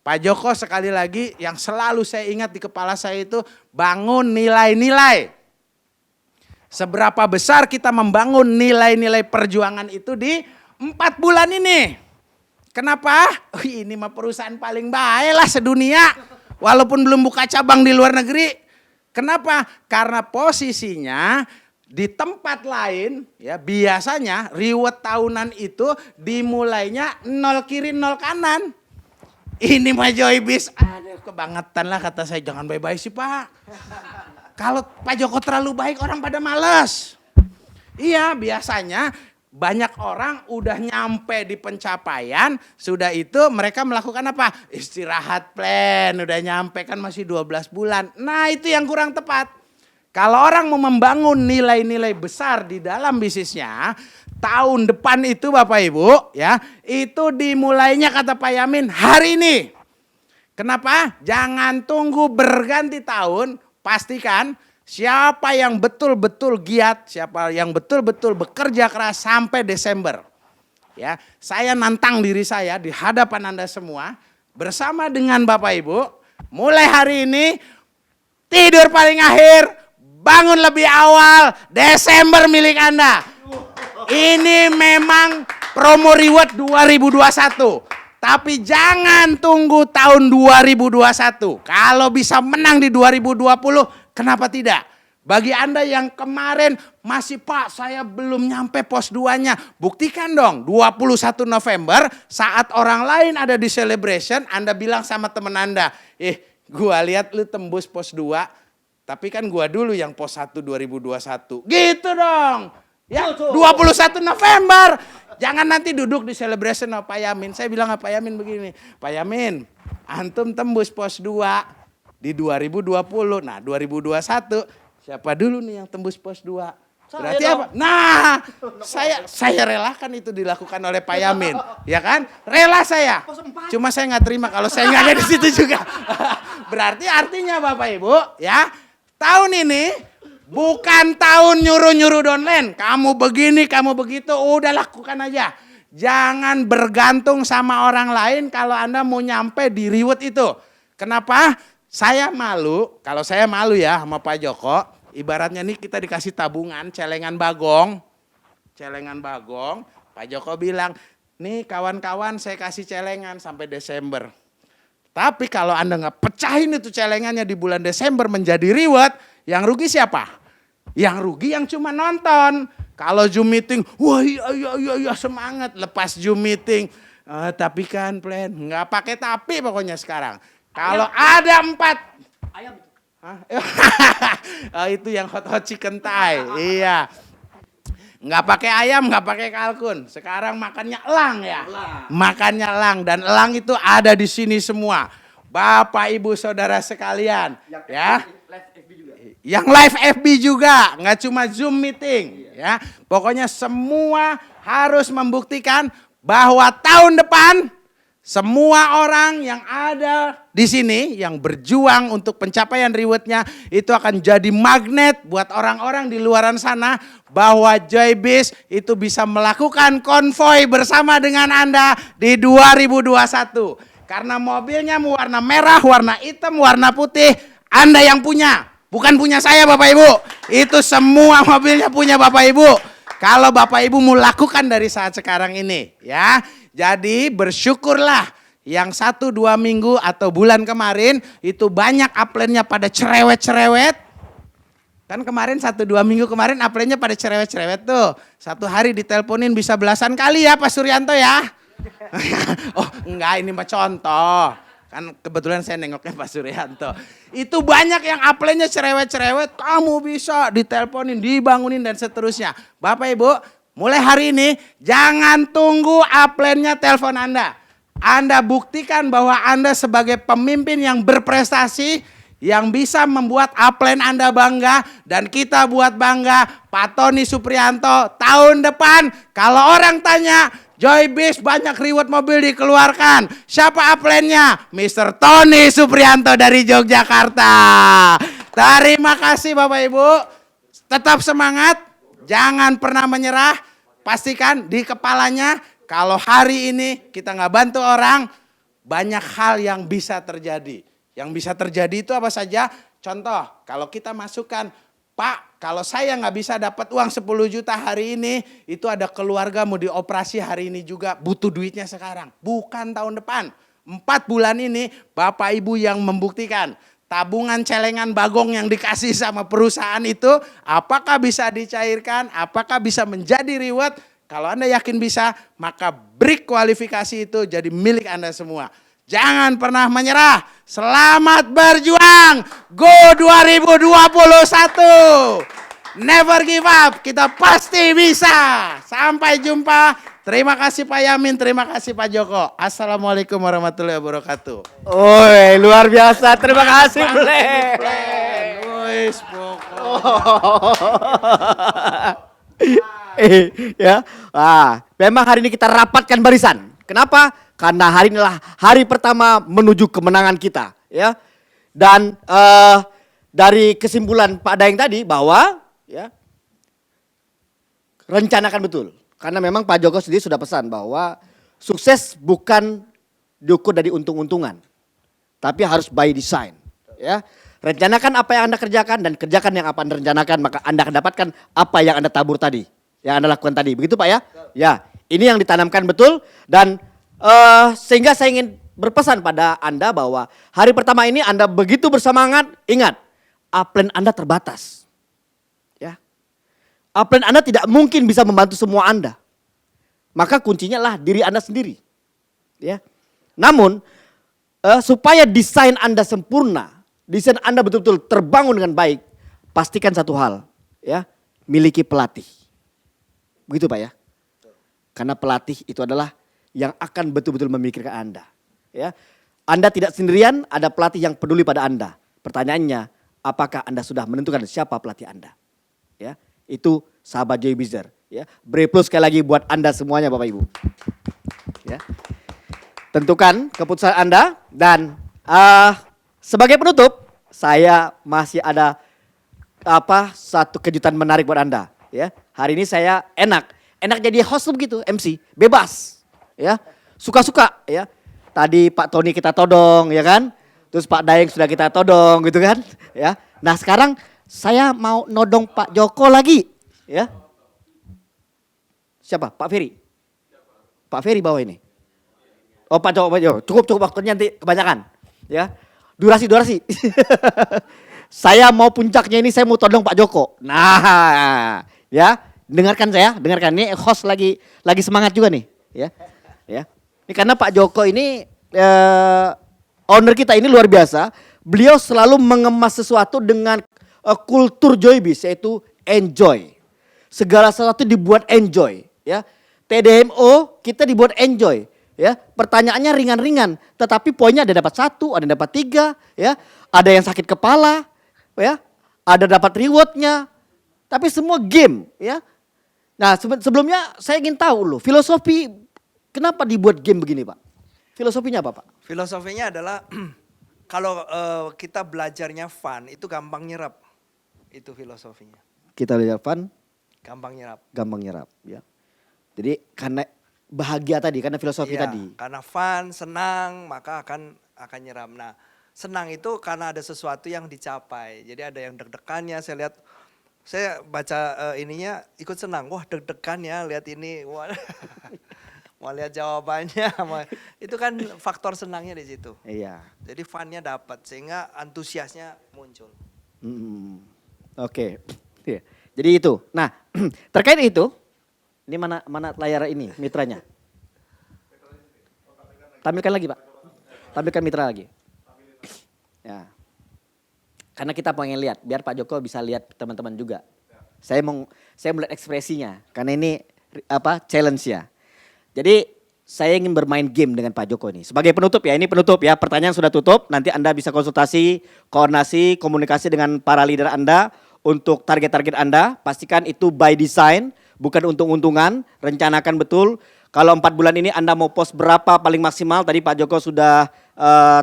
Pak Joko sekali lagi yang selalu saya ingat di kepala saya itu bangun nilai-nilai. Seberapa besar kita membangun nilai-nilai perjuangan itu di 4 bulan ini. Kenapa? Ini mah perusahaan paling baik lah sedunia. Walaupun belum buka cabang di luar negeri. Kenapa? Karena posisinya di tempat lain ya biasanya reward tahunan itu dimulainya 0 kiri 0 kanan. Ini mah Joybis, aduh kebangetan lah kata saya, jangan bye-bye sih Pak. Kalau Pak Joko terlalu baik orang pada males. Iya biasanya banyak orang udah nyampe di pencapaian. Sudah itu mereka melakukan apa? Istirahat plan. Udah nyampe kan masih 12 bulan. Nah itu yang kurang tepat. Kalau orang mau membangun nilai-nilai besar di dalam bisnisnya. Tahun depan itu Bapak Ibu ya. Itu dimulainya kata Pak Yamin hari ini. Kenapa? Jangan tunggu berganti tahun. Pastikan siapa yang betul-betul giat, siapa yang betul-betul bekerja keras sampai Desember. Ya, saya nantang diri saya di hadapan Anda semua bersama dengan Bapak Ibu, mulai hari ini tidur paling akhir, bangun lebih awal, Desember milik Anda. Ini memang promo reward 2021. Tapi jangan tunggu tahun 2021. Kalau bisa menang di 2020, kenapa tidak? Bagi Anda yang kemarin masih Pak, saya belum nyampe pos 2-nya. Buktikan dong, 21 November saat orang lain ada di celebration, Anda bilang sama teman Anda, gua lihat lu tembus pos 2, tapi kan gua dulu yang pos 1 2021. Gitu dong. Ya, 21 November. Jangan nanti duduk di celebration sama Pak Yamin. Saya bilang sama Pak Yamin begini, Pak Yamin, antum tembus pos 2 di 2020. Nah, 2021 siapa dulu nih yang tembus pos 2? Berarti apa? Nah, saya relakan itu dilakukan oleh Pak Yamin, ya kan? Rela saya. Cuma saya nggak terima kalau saya nggak ada di situ juga. Berarti artinya Bapak Ibu, ya, tahun ini Bukan tahun nyuruh-nyuruh downline. Kamu begini, kamu begitu, udah lakukan aja. Jangan bergantung sama orang lain kalau Anda mau nyampe di reward itu. Kenapa? Saya malu, kalau saya malu ya sama Pak Joko. Ibaratnya nih kita dikasih tabungan, celengan bagong. Celengan bagong, Pak Joko bilang, nih kawan-kawan saya kasih celengan sampai Desember. Tapi kalau Anda nggak pecahin itu celengannya di bulan Desember menjadi reward, yang rugi siapa? Yang rugi yang cuma nonton. Kalau Zoom meeting, wah iya semangat. Lepas Zoom meeting, tapi kan plan, nggak pakai tapi pokoknya sekarang. Kalau ada 4. Ayam. Hah? Oh, itu yang hot chicken thigh, iya. Nggak pakai ayam, nggak pakai kalkun. Sekarang makannya elang ya. Makannya elang dan elang itu ada di sini semua. Bapak, Ibu, Saudara sekalian, ya. Yang live FB juga, nggak cuma Zoom meeting, ya. Pokoknya semua harus membuktikan bahwa tahun depan semua orang yang ada di sini yang berjuang untuk pencapaian rewardnya itu akan jadi magnet buat orang-orang di luaran sana bahwa Joybiz itu bisa melakukan konvoy bersama dengan Anda di 2021. Karena mobilnya warna merah, warna hitam, warna putih, Anda yang punya. Bukan punya saya Bapak Ibu. Itu semua mobilnya punya Bapak Ibu. Kalau Bapak Ibu mau lakukan dari saat sekarang ini ya. Jadi bersyukurlah yang 1-2 minggu atau bulan kemarin itu banyak upline-nya pada cerewet-cerewet. Kan kemarin 1-2 minggu kemarin upline-nya pada cerewet-cerewet tuh. Satu hari diteleponin bisa belasan kali ya Pak Suryanto ya. Oh enggak, ini mah contoh. Kan kebetulan saya nengoknya Pak Suryanto. Itu banyak yang upline-nya cerewet-cerewet. Kamu bisa diteleponin, dibangunin dan seterusnya. Bapak Ibu, mulai hari ini jangan tunggu upline-nya telepon Anda. Anda buktikan bahwa Anda sebagai pemimpin yang berprestasi, yang bisa membuat upline Anda bangga dan kita buat bangga. Pak Tony Supriyanto tahun depan kalau orang tanya Joybiz banyak reward mobil dikeluarkan. Siapa upline-nya? Mr. Tony Supriyanto dari Yogyakarta. Terima kasih Bapak Ibu. Tetap semangat. Jangan pernah menyerah. Pastikan di kepalanya kalau hari ini kita nggak bantu orang, banyak hal yang bisa terjadi. Yang bisa terjadi itu apa saja? Contoh, kalau kita masukkan, Pak, kalau saya nggak bisa dapat uang 10 juta hari ini, itu ada keluarga mau dioperasi hari ini juga, butuh duitnya sekarang. Bukan tahun depan. 4 bulan ini Bapak Ibu yang membuktikan. Tabungan celengan bagong yang dikasih sama perusahaan itu, apakah bisa dicairkan, apakah bisa menjadi reward? Kalau Anda yakin bisa, maka break kualifikasi itu jadi milik Anda semua. Jangan pernah menyerah. Selamat berjuang. Go 2021. Never give up. Kita pasti bisa. Sampai jumpa. Terima kasih Pak Yamin, terima kasih Pak Joko. Assalamualaikum warahmatullahi wabarakatuh. Oi, luar biasa. Terima kasih, Ble. Wis pokoknya. Ya. Memang hari ini kita rapatkan barisan. Kenapa? Karena hari inilah hari pertama menuju kemenangan kita, ya. Dan dari kesimpulan Pak Daeng tadi bahwa ya rencanakan betul. Karena memang Pak Joko sendiri sudah pesan bahwa sukses bukan diukur dari untung-untungan, tapi harus by design, ya. Rencanakan apa yang Anda kerjakan dan kerjakan yang apa Anda rencanakan, maka Anda akan dapatkan apa yang Anda tabur tadi, yang Anda lakukan tadi. Begitu Pak ya? Ya, ini yang ditanamkan betul dan sehingga saya ingin berpesan pada Anda bahwa hari pertama ini Anda begitu bersemangat, ingat, upline Anda terbatas. Ya. Upline Anda tidak mungkin bisa membantu semua Anda. Maka kuncinya lah diri Anda sendiri. Ya. Namun supaya desain Anda sempurna, desain Anda betul-betul terbangun dengan baik, pastikan satu hal, ya, miliki pelatih. Begitu Pak ya. Karena pelatih itu adalah yang akan betul-betul memikirkan Anda. Ya. Anda tidak sendirian, ada pelatih yang peduli pada Anda. Pertanyaannya, apakah Anda sudah menentukan siapa pelatih Anda? Ya, itu sahabat Joybizer. Ya, beri plus sekali lagi buat Anda semuanya Bapak Ibu. Ya. Tentukan keputusan Anda dan sebagai penutup, saya masih ada satu kejutan menarik buat Anda, ya. Hari ini saya enak jadi host begitu, MC, bebas, ya. Suka-suka, ya. Tadi Pak Tony kita todong, ya kan? Terus Pak Daeng sudah kita todong, gitu kan? Ya. Nah, sekarang saya mau nodong Pak Joko lagi, ya. Siapa? Pak Ferry. Pak Ferry bawa ini. Oh, Pak Joko, cukup waktunya nanti kebanyakan, ya. Durasi. Saya mau puncaknya ini, saya mau todong Pak Joko. Nah, ya, dengarkan ini host lagi semangat juga nih, ya. Ini karena Pak Joko ini owner kita ini luar biasa. Beliau selalu mengemas sesuatu dengan kultur Joybis, yaitu enjoy. Segala sesuatu dibuat enjoy, ya. TDMO kita dibuat enjoy, ya. Pertanyaannya ringan-ringan, tetapi poinnya ada dapat 1, ada dapat 3, ya. Ada yang sakit kepala, ya. Ada dapat rewardnya, tapi semua game, ya. Nah, sebelumnya saya ingin tahu loh, filosofi kenapa dibuat game begini, Pak? Filosofinya apa, Pak? Filosofinya adalah kalau kita belajarnya fun itu gampang nyerap. Itu filosofinya. Kita lihat fun, Gampang gampang nyerap, ya. Jadi karena bahagia tadi, karena filosofi Iya, tadi. karena fun, senang, maka akan nyerap. Nah, senang itu karena ada sesuatu yang dicapai. Jadi ada yang deg-degannya, saya baca ininya ikut senang. Wah, deg-degan ya lihat ini. Wah. Mau lihat jawabannya. Itu kan faktor senangnya di situ. Iya. Jadi funnya dapat sehingga antusiasnya muncul. Oke. Iya. Jadi itu. Nah, terkait itu, ini mana layar ini mitranya? Tampilkan lagi, Pak. Tampilkan mitra lagi. Ya. Karena kita pengen lihat, biar Pak Joko bisa lihat teman-teman juga. Saya melihat ekspresinya, karena ini challenge ya. Jadi saya ingin bermain game dengan Pak Joko ini. Sebagai penutup ya, ini penutup ya, pertanyaan sudah tutup. Nanti Anda bisa konsultasi, koordinasi, komunikasi dengan para leader Anda untuk target-target Anda. Pastikan itu by design, bukan untung-untungan. Rencanakan betul. Kalau 4 bulan ini Anda mau post berapa paling maksimal. Tadi Pak Joko sudah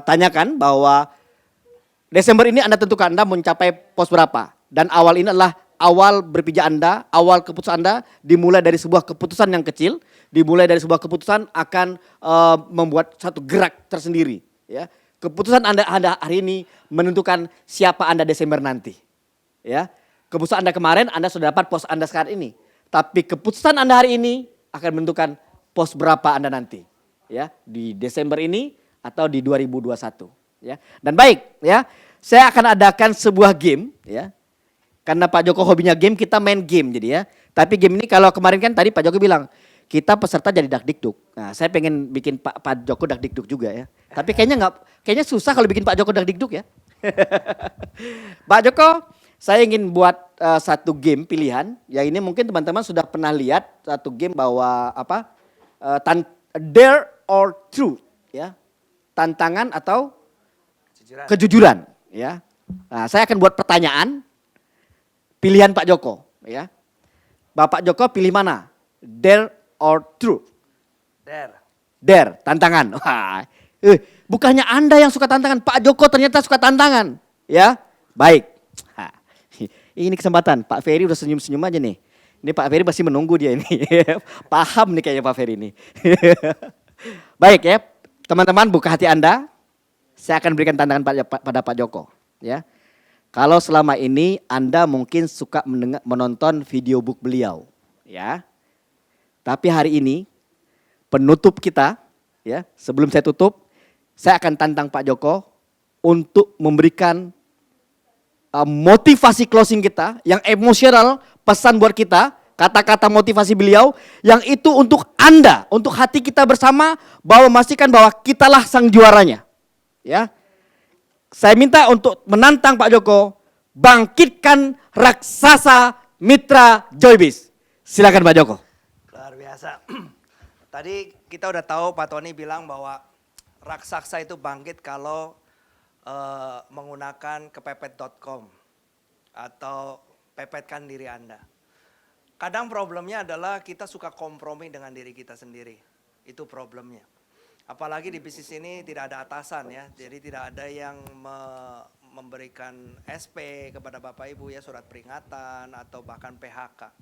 tanyakan bahwa Desember ini Anda tentukan Anda mencapai pos berapa. Dan awal ini adalah awal berpijak Anda, awal keputusan Anda dimulai dari sebuah keputusan yang kecil. Dimulai dari sebuah keputusan akan membuat satu gerak tersendiri. Ya. Keputusan Anda hari ini menentukan siapa Anda Desember nanti. Ya. Keputusan Anda kemarin, Anda sudah dapat pos Anda sekarang ini. Tapi keputusan Anda hari ini akan menentukan pos berapa Anda nanti. Ya, di Desember ini atau di 2021. Ya. Dan baik, ya, saya akan adakan sebuah game, ya. Karena Pak Joko hobinya game, kita main game jadi ya. Tapi game ini kalau kemarin kan tadi Pak Joko bilang, kita peserta jadi dakdikduk. Nah, saya pengen bikin Pak Joko dakdikduk juga ya. Tapi kayaknya susah kalau bikin Pak Joko dakdikduk ya. Pak Joko, saya ingin buat satu game pilihan. Ya ini mungkin teman-teman sudah pernah lihat satu game bahwa Dare or Truth, ya. Tantangan atau kejujuran, ya. Nah, saya akan buat pertanyaan pilihan Pak Joko, ya. Bapak Joko pilih mana? Dare or truth? Dare, tantangan. Wah, bukannya Anda yang suka tantangan, Pak Joko ternyata suka tantangan, ya. Baik. Ini kesempatan, Pak Ferry udah senyum-senyum aja nih. Ini Pak Ferry pasti menunggu dia ini. Paham nih kayaknya Pak Ferry ini. Baik ya, teman-teman buka hati Anda. Saya akan berikan tantangan pada Pak Joko, ya. Kalau selama ini Anda mungkin suka menonton video book beliau, ya. Tapi hari ini penutup kita, ya. Sebelum saya tutup, saya akan tantang Pak Joko untuk memberikan motivasi closing kita yang emosional, pesan buat kita, kata-kata motivasi beliau yang itu untuk Anda, untuk hati kita bersama bahwa memastikan bahwa kitalah sang juaranya. Ya, saya minta untuk menantang Pak Joko, bangkitkan raksasa mitra Joybis. Silakan Pak Joko. Luar biasa. Tadi kita udah tahu Pak Tony bilang bahwa raksasa itu bangkit kalau menggunakan kepepet.com atau pepetkan diri Anda. Kadang problemnya adalah kita suka kompromi dengan diri kita sendiri. Itu problemnya. Apalagi di bisnis ini tidak ada atasan ya, jadi tidak ada yang memberikan SP kepada Bapak Ibu ya, surat peringatan atau bahkan PHK.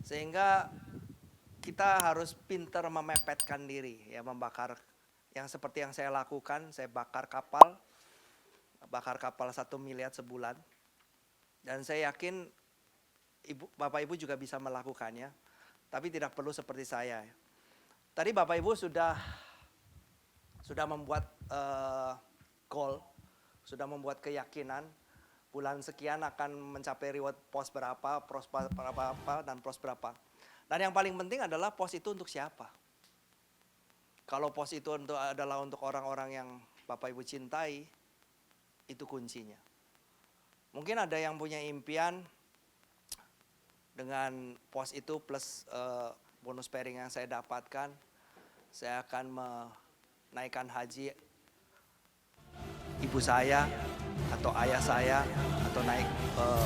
Sehingga kita harus pintar memepetkan diri ya, membakar yang seperti yang saya lakukan. Saya bakar kapal 1 miliar sebulan, dan saya yakin Bapak Ibu juga bisa melakukannya, tapi tidak perlu seperti saya. Tadi Bapak Ibu sudah membuat goal, sudah membuat keyakinan bulan sekian akan mencapai reward pos berapa, pros berapa, dan pros berapa. Dan yang paling penting adalah pos itu untuk siapa. Kalau pos itu adalah untuk orang-orang yang Bapak Ibu cintai, itu kuncinya. Mungkin ada yang punya impian dengan pos itu plus bonus pairing yang saya dapatkan, saya akan menaikkan haji ibu saya atau ayah saya, atau naik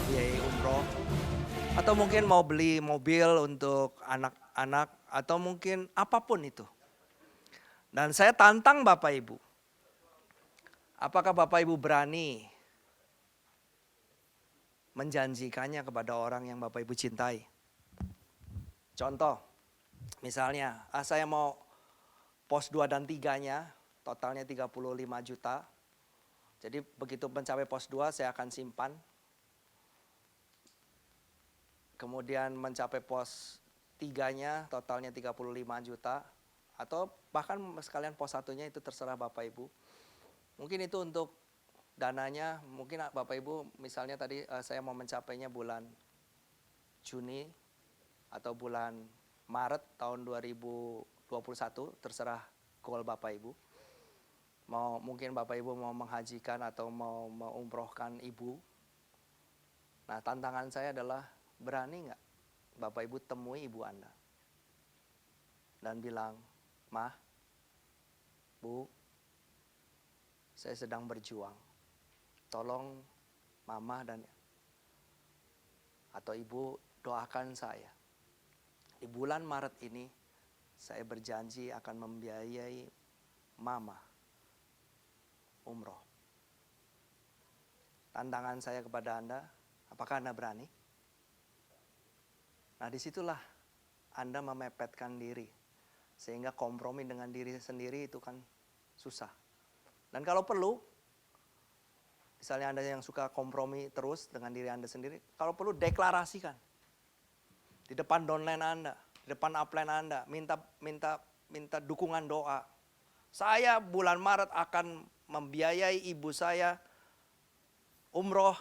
biaya umroh, atau mungkin mau beli mobil untuk anak-anak, atau mungkin apapun itu. Dan saya tantang Bapak Ibu, apakah Bapak Ibu berani menjanjikannya kepada orang yang Bapak Ibu cintai? Contoh, misalnya saya mau pos 2 dan 3-nya, totalnya 35 juta. Jadi begitu mencapai pos 2 saya akan simpan. Kemudian mencapai pos 3-nya totalnya 35 juta. Atau bahkan sekalian pos 1-nya itu terserah Bapak Ibu. Mungkin itu untuk dananya, mungkin Bapak Ibu misalnya tadi saya mau mencapainya bulan Juni atau bulan Maret tahun 2021, terserah goal Bapak Ibu. Mungkin Bapak Ibu mau menghajikan atau mau umrohkan ibu. Nah, tantangan saya adalah, berani nggak Bapak Ibu temui ibu Anda dan bilang, "Mah, Bu, saya sedang berjuang. Tolong Mama dan atau Ibu doakan saya. Di bulan Maret ini saya berjanji akan membiayai Mama umroh." Tantangan saya kepada Anda, apakah Anda berani? Nah, disitulah Anda memepetkan diri. Sehingga kompromi dengan diri sendiri itu kan susah. Dan kalau perlu, misalnya Anda yang suka kompromi terus dengan diri Anda sendiri, kalau perlu deklarasikan. Di depan downline Anda, di depan upline Anda, minta dukungan doa. Saya bulan Maret akan membiayai ibu saya umroh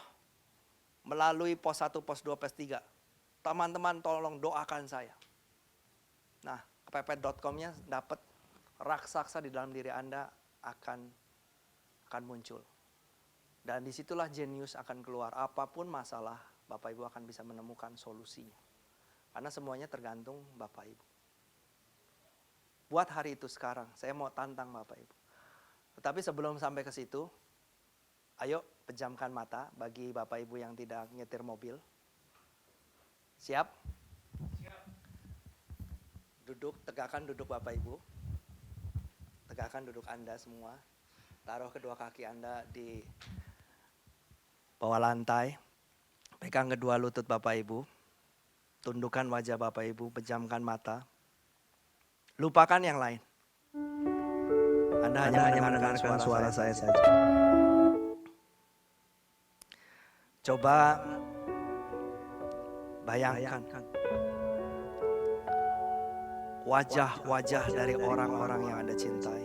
melalui pos 1, pos 2, pos 3. Teman-teman tolong doakan saya. Nah, kepepet.com-nya dapat raksasa di dalam diri Anda akan muncul. Dan disitulah jenius akan keluar. Apapun masalah, Bapak Ibu akan bisa menemukan solusinya. Karena semuanya tergantung Bapak Ibu. Buat hari itu sekarang, saya mau tantang Bapak Ibu. Tetapi sebelum sampai ke situ, ayo pejamkan mata bagi Bapak Ibu yang tidak nyetir mobil. Siap? Duduk, tegakkan duduk Bapak Ibu. Tegakkan duduk Anda semua. Taruh kedua kaki Anda di bawah lantai. Pegang kedua lutut Bapak Ibu. Tundukkan wajah Bapak Ibu, pejamkan mata. Lupakan yang lain. Anda hanya mendengarkan suara saya saja. Coba bayangkan wajah-wajah dari orang-orang yang Anda cintai.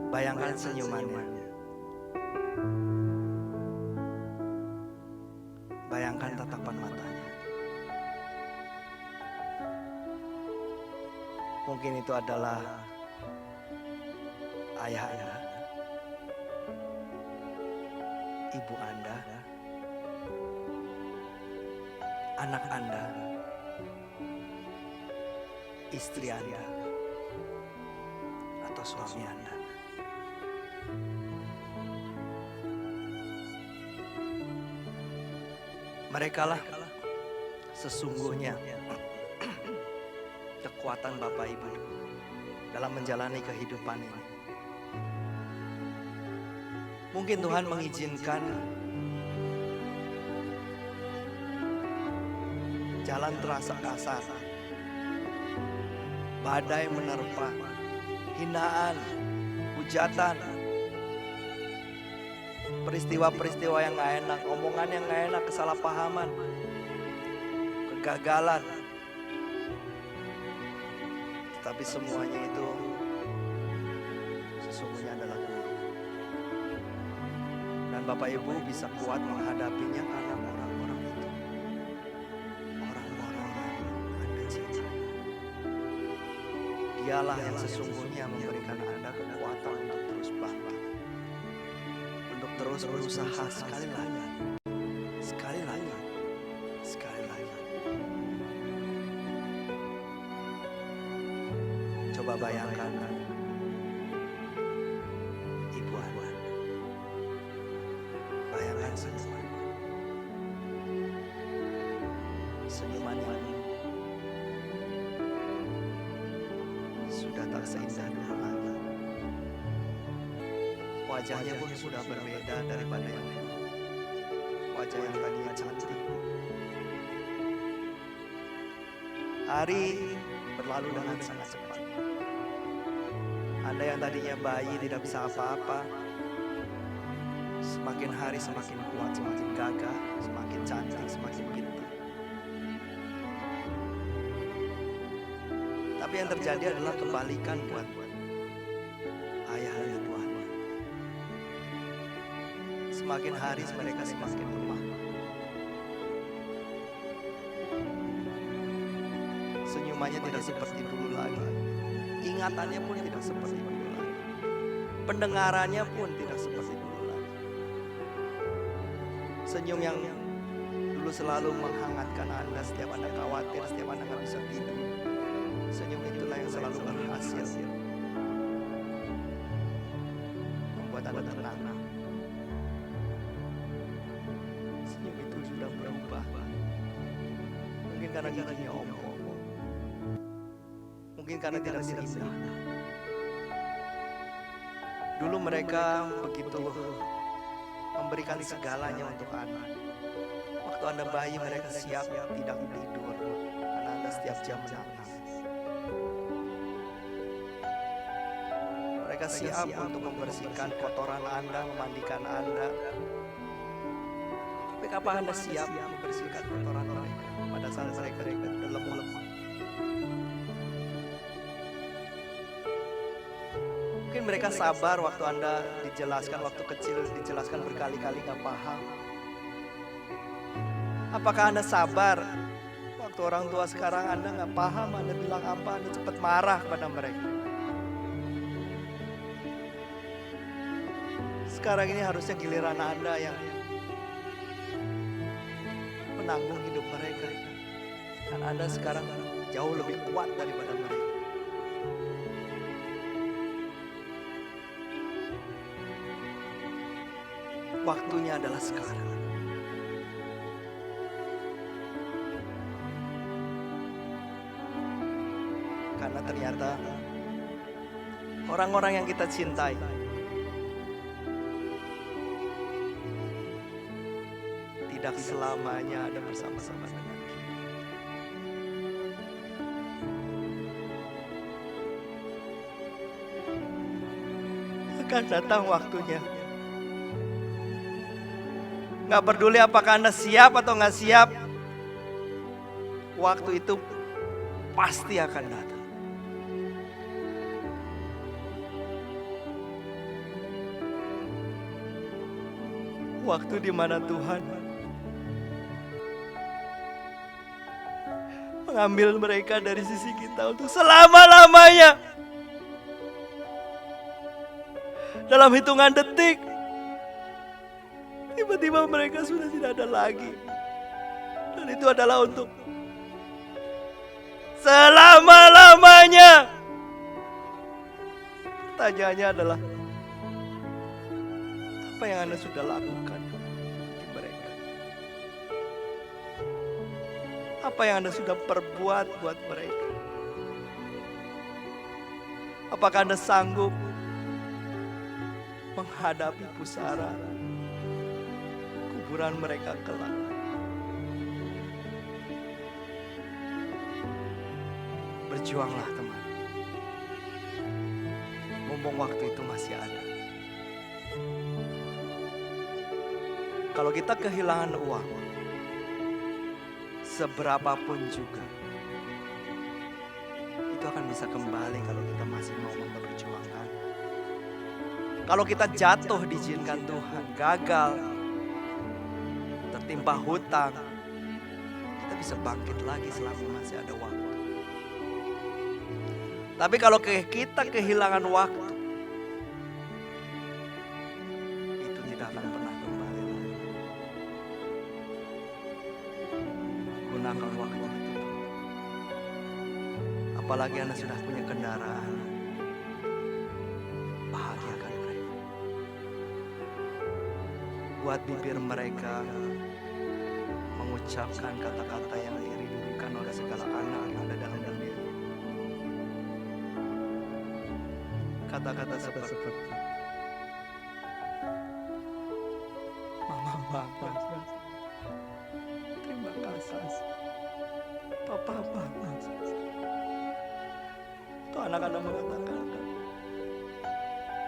Bayangkan senyumannya. Bayangkan tatapan matanya. Mungkin itu adalah ayah Anda, ibu Anda, anak Anda, istri Anda, atau suami Anda. Merekalah sesungguhnya kekuatan Bapak Ibu dalam menjalani kehidupan ini. Mungkin Tuhan mengizinkan jalan terasa kasar, badai menerpa, hinaan, hujatan, peristiwa-peristiwa yang gak enak, omongan yang gak enak, kesalahpahaman, kegagalan. Tetapi semuanya itu sesungguhnya adalah guru. Dan Bapak Ibu bisa kuat menghadapinya karena orang-orang itu. Orang-orang yang Anda cintai. Dialah yang sesungguhnya memberikan Anda kekuatan untuk terus bangkit. Untuk terus berusaha sekali lagi. Sekali lagi. Sekali lagi. Coba bayangkan ibu Anda. Bayangkan senyuman. Senyuman yang sudah tak seindah dulu lagi. Wajahnya pun sudah berbeda daripada yang dulu. Wajah yang tadinya cantik. Hari berlalu dengan sangat cepat. Anda yang tadinya bayi tidak bisa apa-apa, semakin hari semakin kuat, semakin gagah, semakin cantik, semakin pintar. Tapi yang terjadi adalah kebalikan buat ayah dan ibu Anda. Semakin hari mereka semakin lemah. Senyumannya tidak seperti dulu lagi. Ingatannya pun tidak seperti dulu lagi. Pendengarannya pun tidak seperti dulu lagi. Senyum yang dulu selalu menghangatkan Anda setiap Anda khawatir, setiap Anda nggak bisa tidur. Senyum itulah yang selalu berhasil membuat Anda tenang. Senyum itu sudah berubah. Mungkin karena giginya ompong. Mungkin karena tidak seindah. Dulu mereka begitu memberikan segalanya untuk Anda. Waktu Anda bayi mereka siap tidak tidur karena Anda setiap jam menangis. Mereka siap untuk membersihkan kotoran Anda, memandikan Anda. Tapi kapan Anda siap membersihkan kotoran mereka pada saat mereka sudah lemah? Mungkin mereka sabar waktu Anda dijelaskan, waktu kecil dijelaskan berkali-kali gak paham. Apakah Anda sabar waktu orang tua sekarang Anda gak paham, Anda bilang apa, Anda cepat marah kepada mereka. Sekarang ini harusnya giliran Anda yang menanggung hidup mereka. Dan Anda sekarang jauh lebih kuat daripada mereka. Waktunya adalah sekarang. Karena ternyata orang-orang yang kita cintai tidak selamanya ada bersama-sama dengan kita. Akan datang waktunya. Gak peduli apakah Anda siap atau gak siap, waktu itu pasti akan datang. Waktu di mana Tuhan mengambil mereka dari sisi kita untuk selama-lamanya. Dalam hitungan detik, tiba-tiba mereka sudah tidak ada lagi. Dan itu adalah untuk selama-lamanya. Pertanyaannya adalah, apa yang Anda sudah lakukan bagi mereka? Apa yang Anda sudah perbuat buat mereka? Apakah Anda sanggup menghadapi pusara kuburan mereka kelak? Berjuanglah teman. Mumpung waktu itu masih ada. Kalau kita kehilangan uang, seberapapun juga, itu akan bisa kembali kalau kita masih mau memperjuangkan. Kalau kita jatuh diizinkan Tuhan, gagal, tertimpa hutang, kita bisa bangkit lagi selama masih ada waktu. Tapi kalau kita kehilangan waktu, itu tidak akan pernah kembali lagi. Gunakan waktu itu. Apalagi Anda sudah punya kendaraan, bahagiakan mereka. Buat bibir mereka mengucapkan kata-kata yang dirindukan oleh segala anak yang ada dalam dunia. Kata-kata seperti Mama bangga, terima kasih, Papa bangga. Itu anak-anak mengatakan,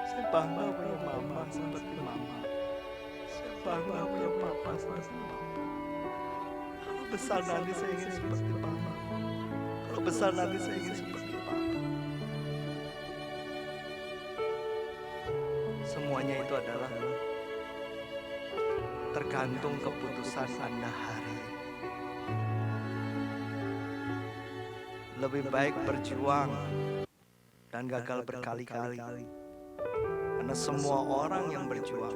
saya bangga punya mama seperti mama, saya bangga punya papa seperti papa. Kalau besar nanti saya ingin seperti mama, kalau besar nanti saya ingin seperti papa. Semuanya itu adalah tergantung keputusan Anda hari ini. Lebih baik berjuang dan gagal berkali-kali. Karena semua orang yang berjuang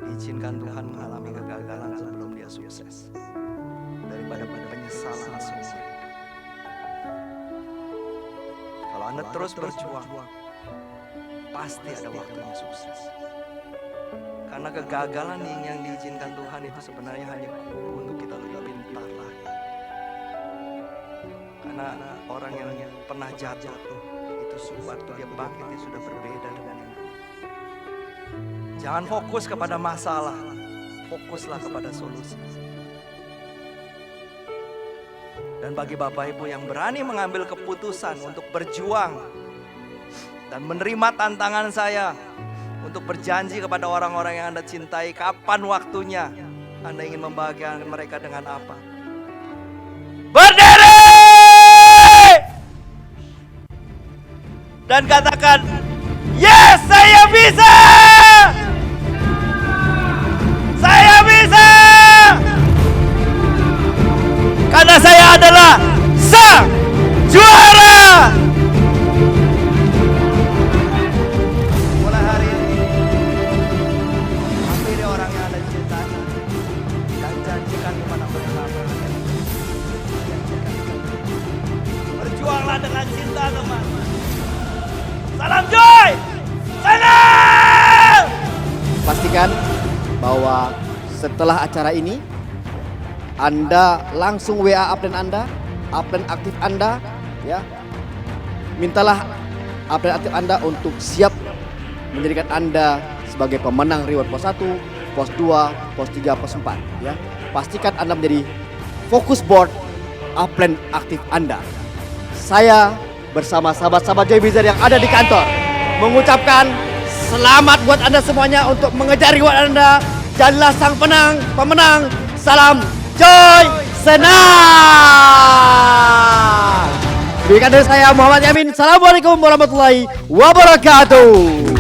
diizinkan Tuhan mengalami kegagalan sebelum dia sukses, daripada penyesalan seumur hidup. Kalau Anda terus berjuang, pasti ada waktunya sukses. Karena kegagalan yang diizinkan Tuhan itu sebenarnya hanya guru untuk kita lebih pintar lagi. Karena orang yang pernah jatuh itu waktu dia bangkit dia sudah berbeda dengan yang dulu. Jangan fokus kepada masalah, fokuslah kepada solusi. Dan bagi Bapak Ibu yang berani mengambil keputusan untuk berjuang dan menerima tantangan saya untuk berjanji kepada orang-orang yang Anda cintai, kapan waktunya Anda ingin membahagiakan mereka dengan apa? Berdiri! Dan katakan, yes, saya bisa! Saya bisa! Karena saya adalah sang juara! Mulai hari ini, hampiri orang yang Anda cintai dan janjikan kepada mereka. Berjuanglah dengan cinta, teman. Salam Joy! Senang! Pastikan bahwa setelah acara ini Anda langsung WA upline Anda, upline aktif Anda, ya. Mintalah upline aktif Anda untuk siap menjadikan Anda sebagai pemenang reward pos 1, pos 2, pos 3, pos 4, ya. Pastikan Anda menjadi fokus board upline aktif Anda. Saya bersama sahabat-sahabat Joy Wizard yang ada di kantor mengucapkan selamat buat Anda semuanya untuk mengejar reward Anda. Jadilah sang pemenang. Salam Joy Senang. Demikian dari saya Muhammad Yamin. Assalamualaikum warahmatullahi wabarakatuh.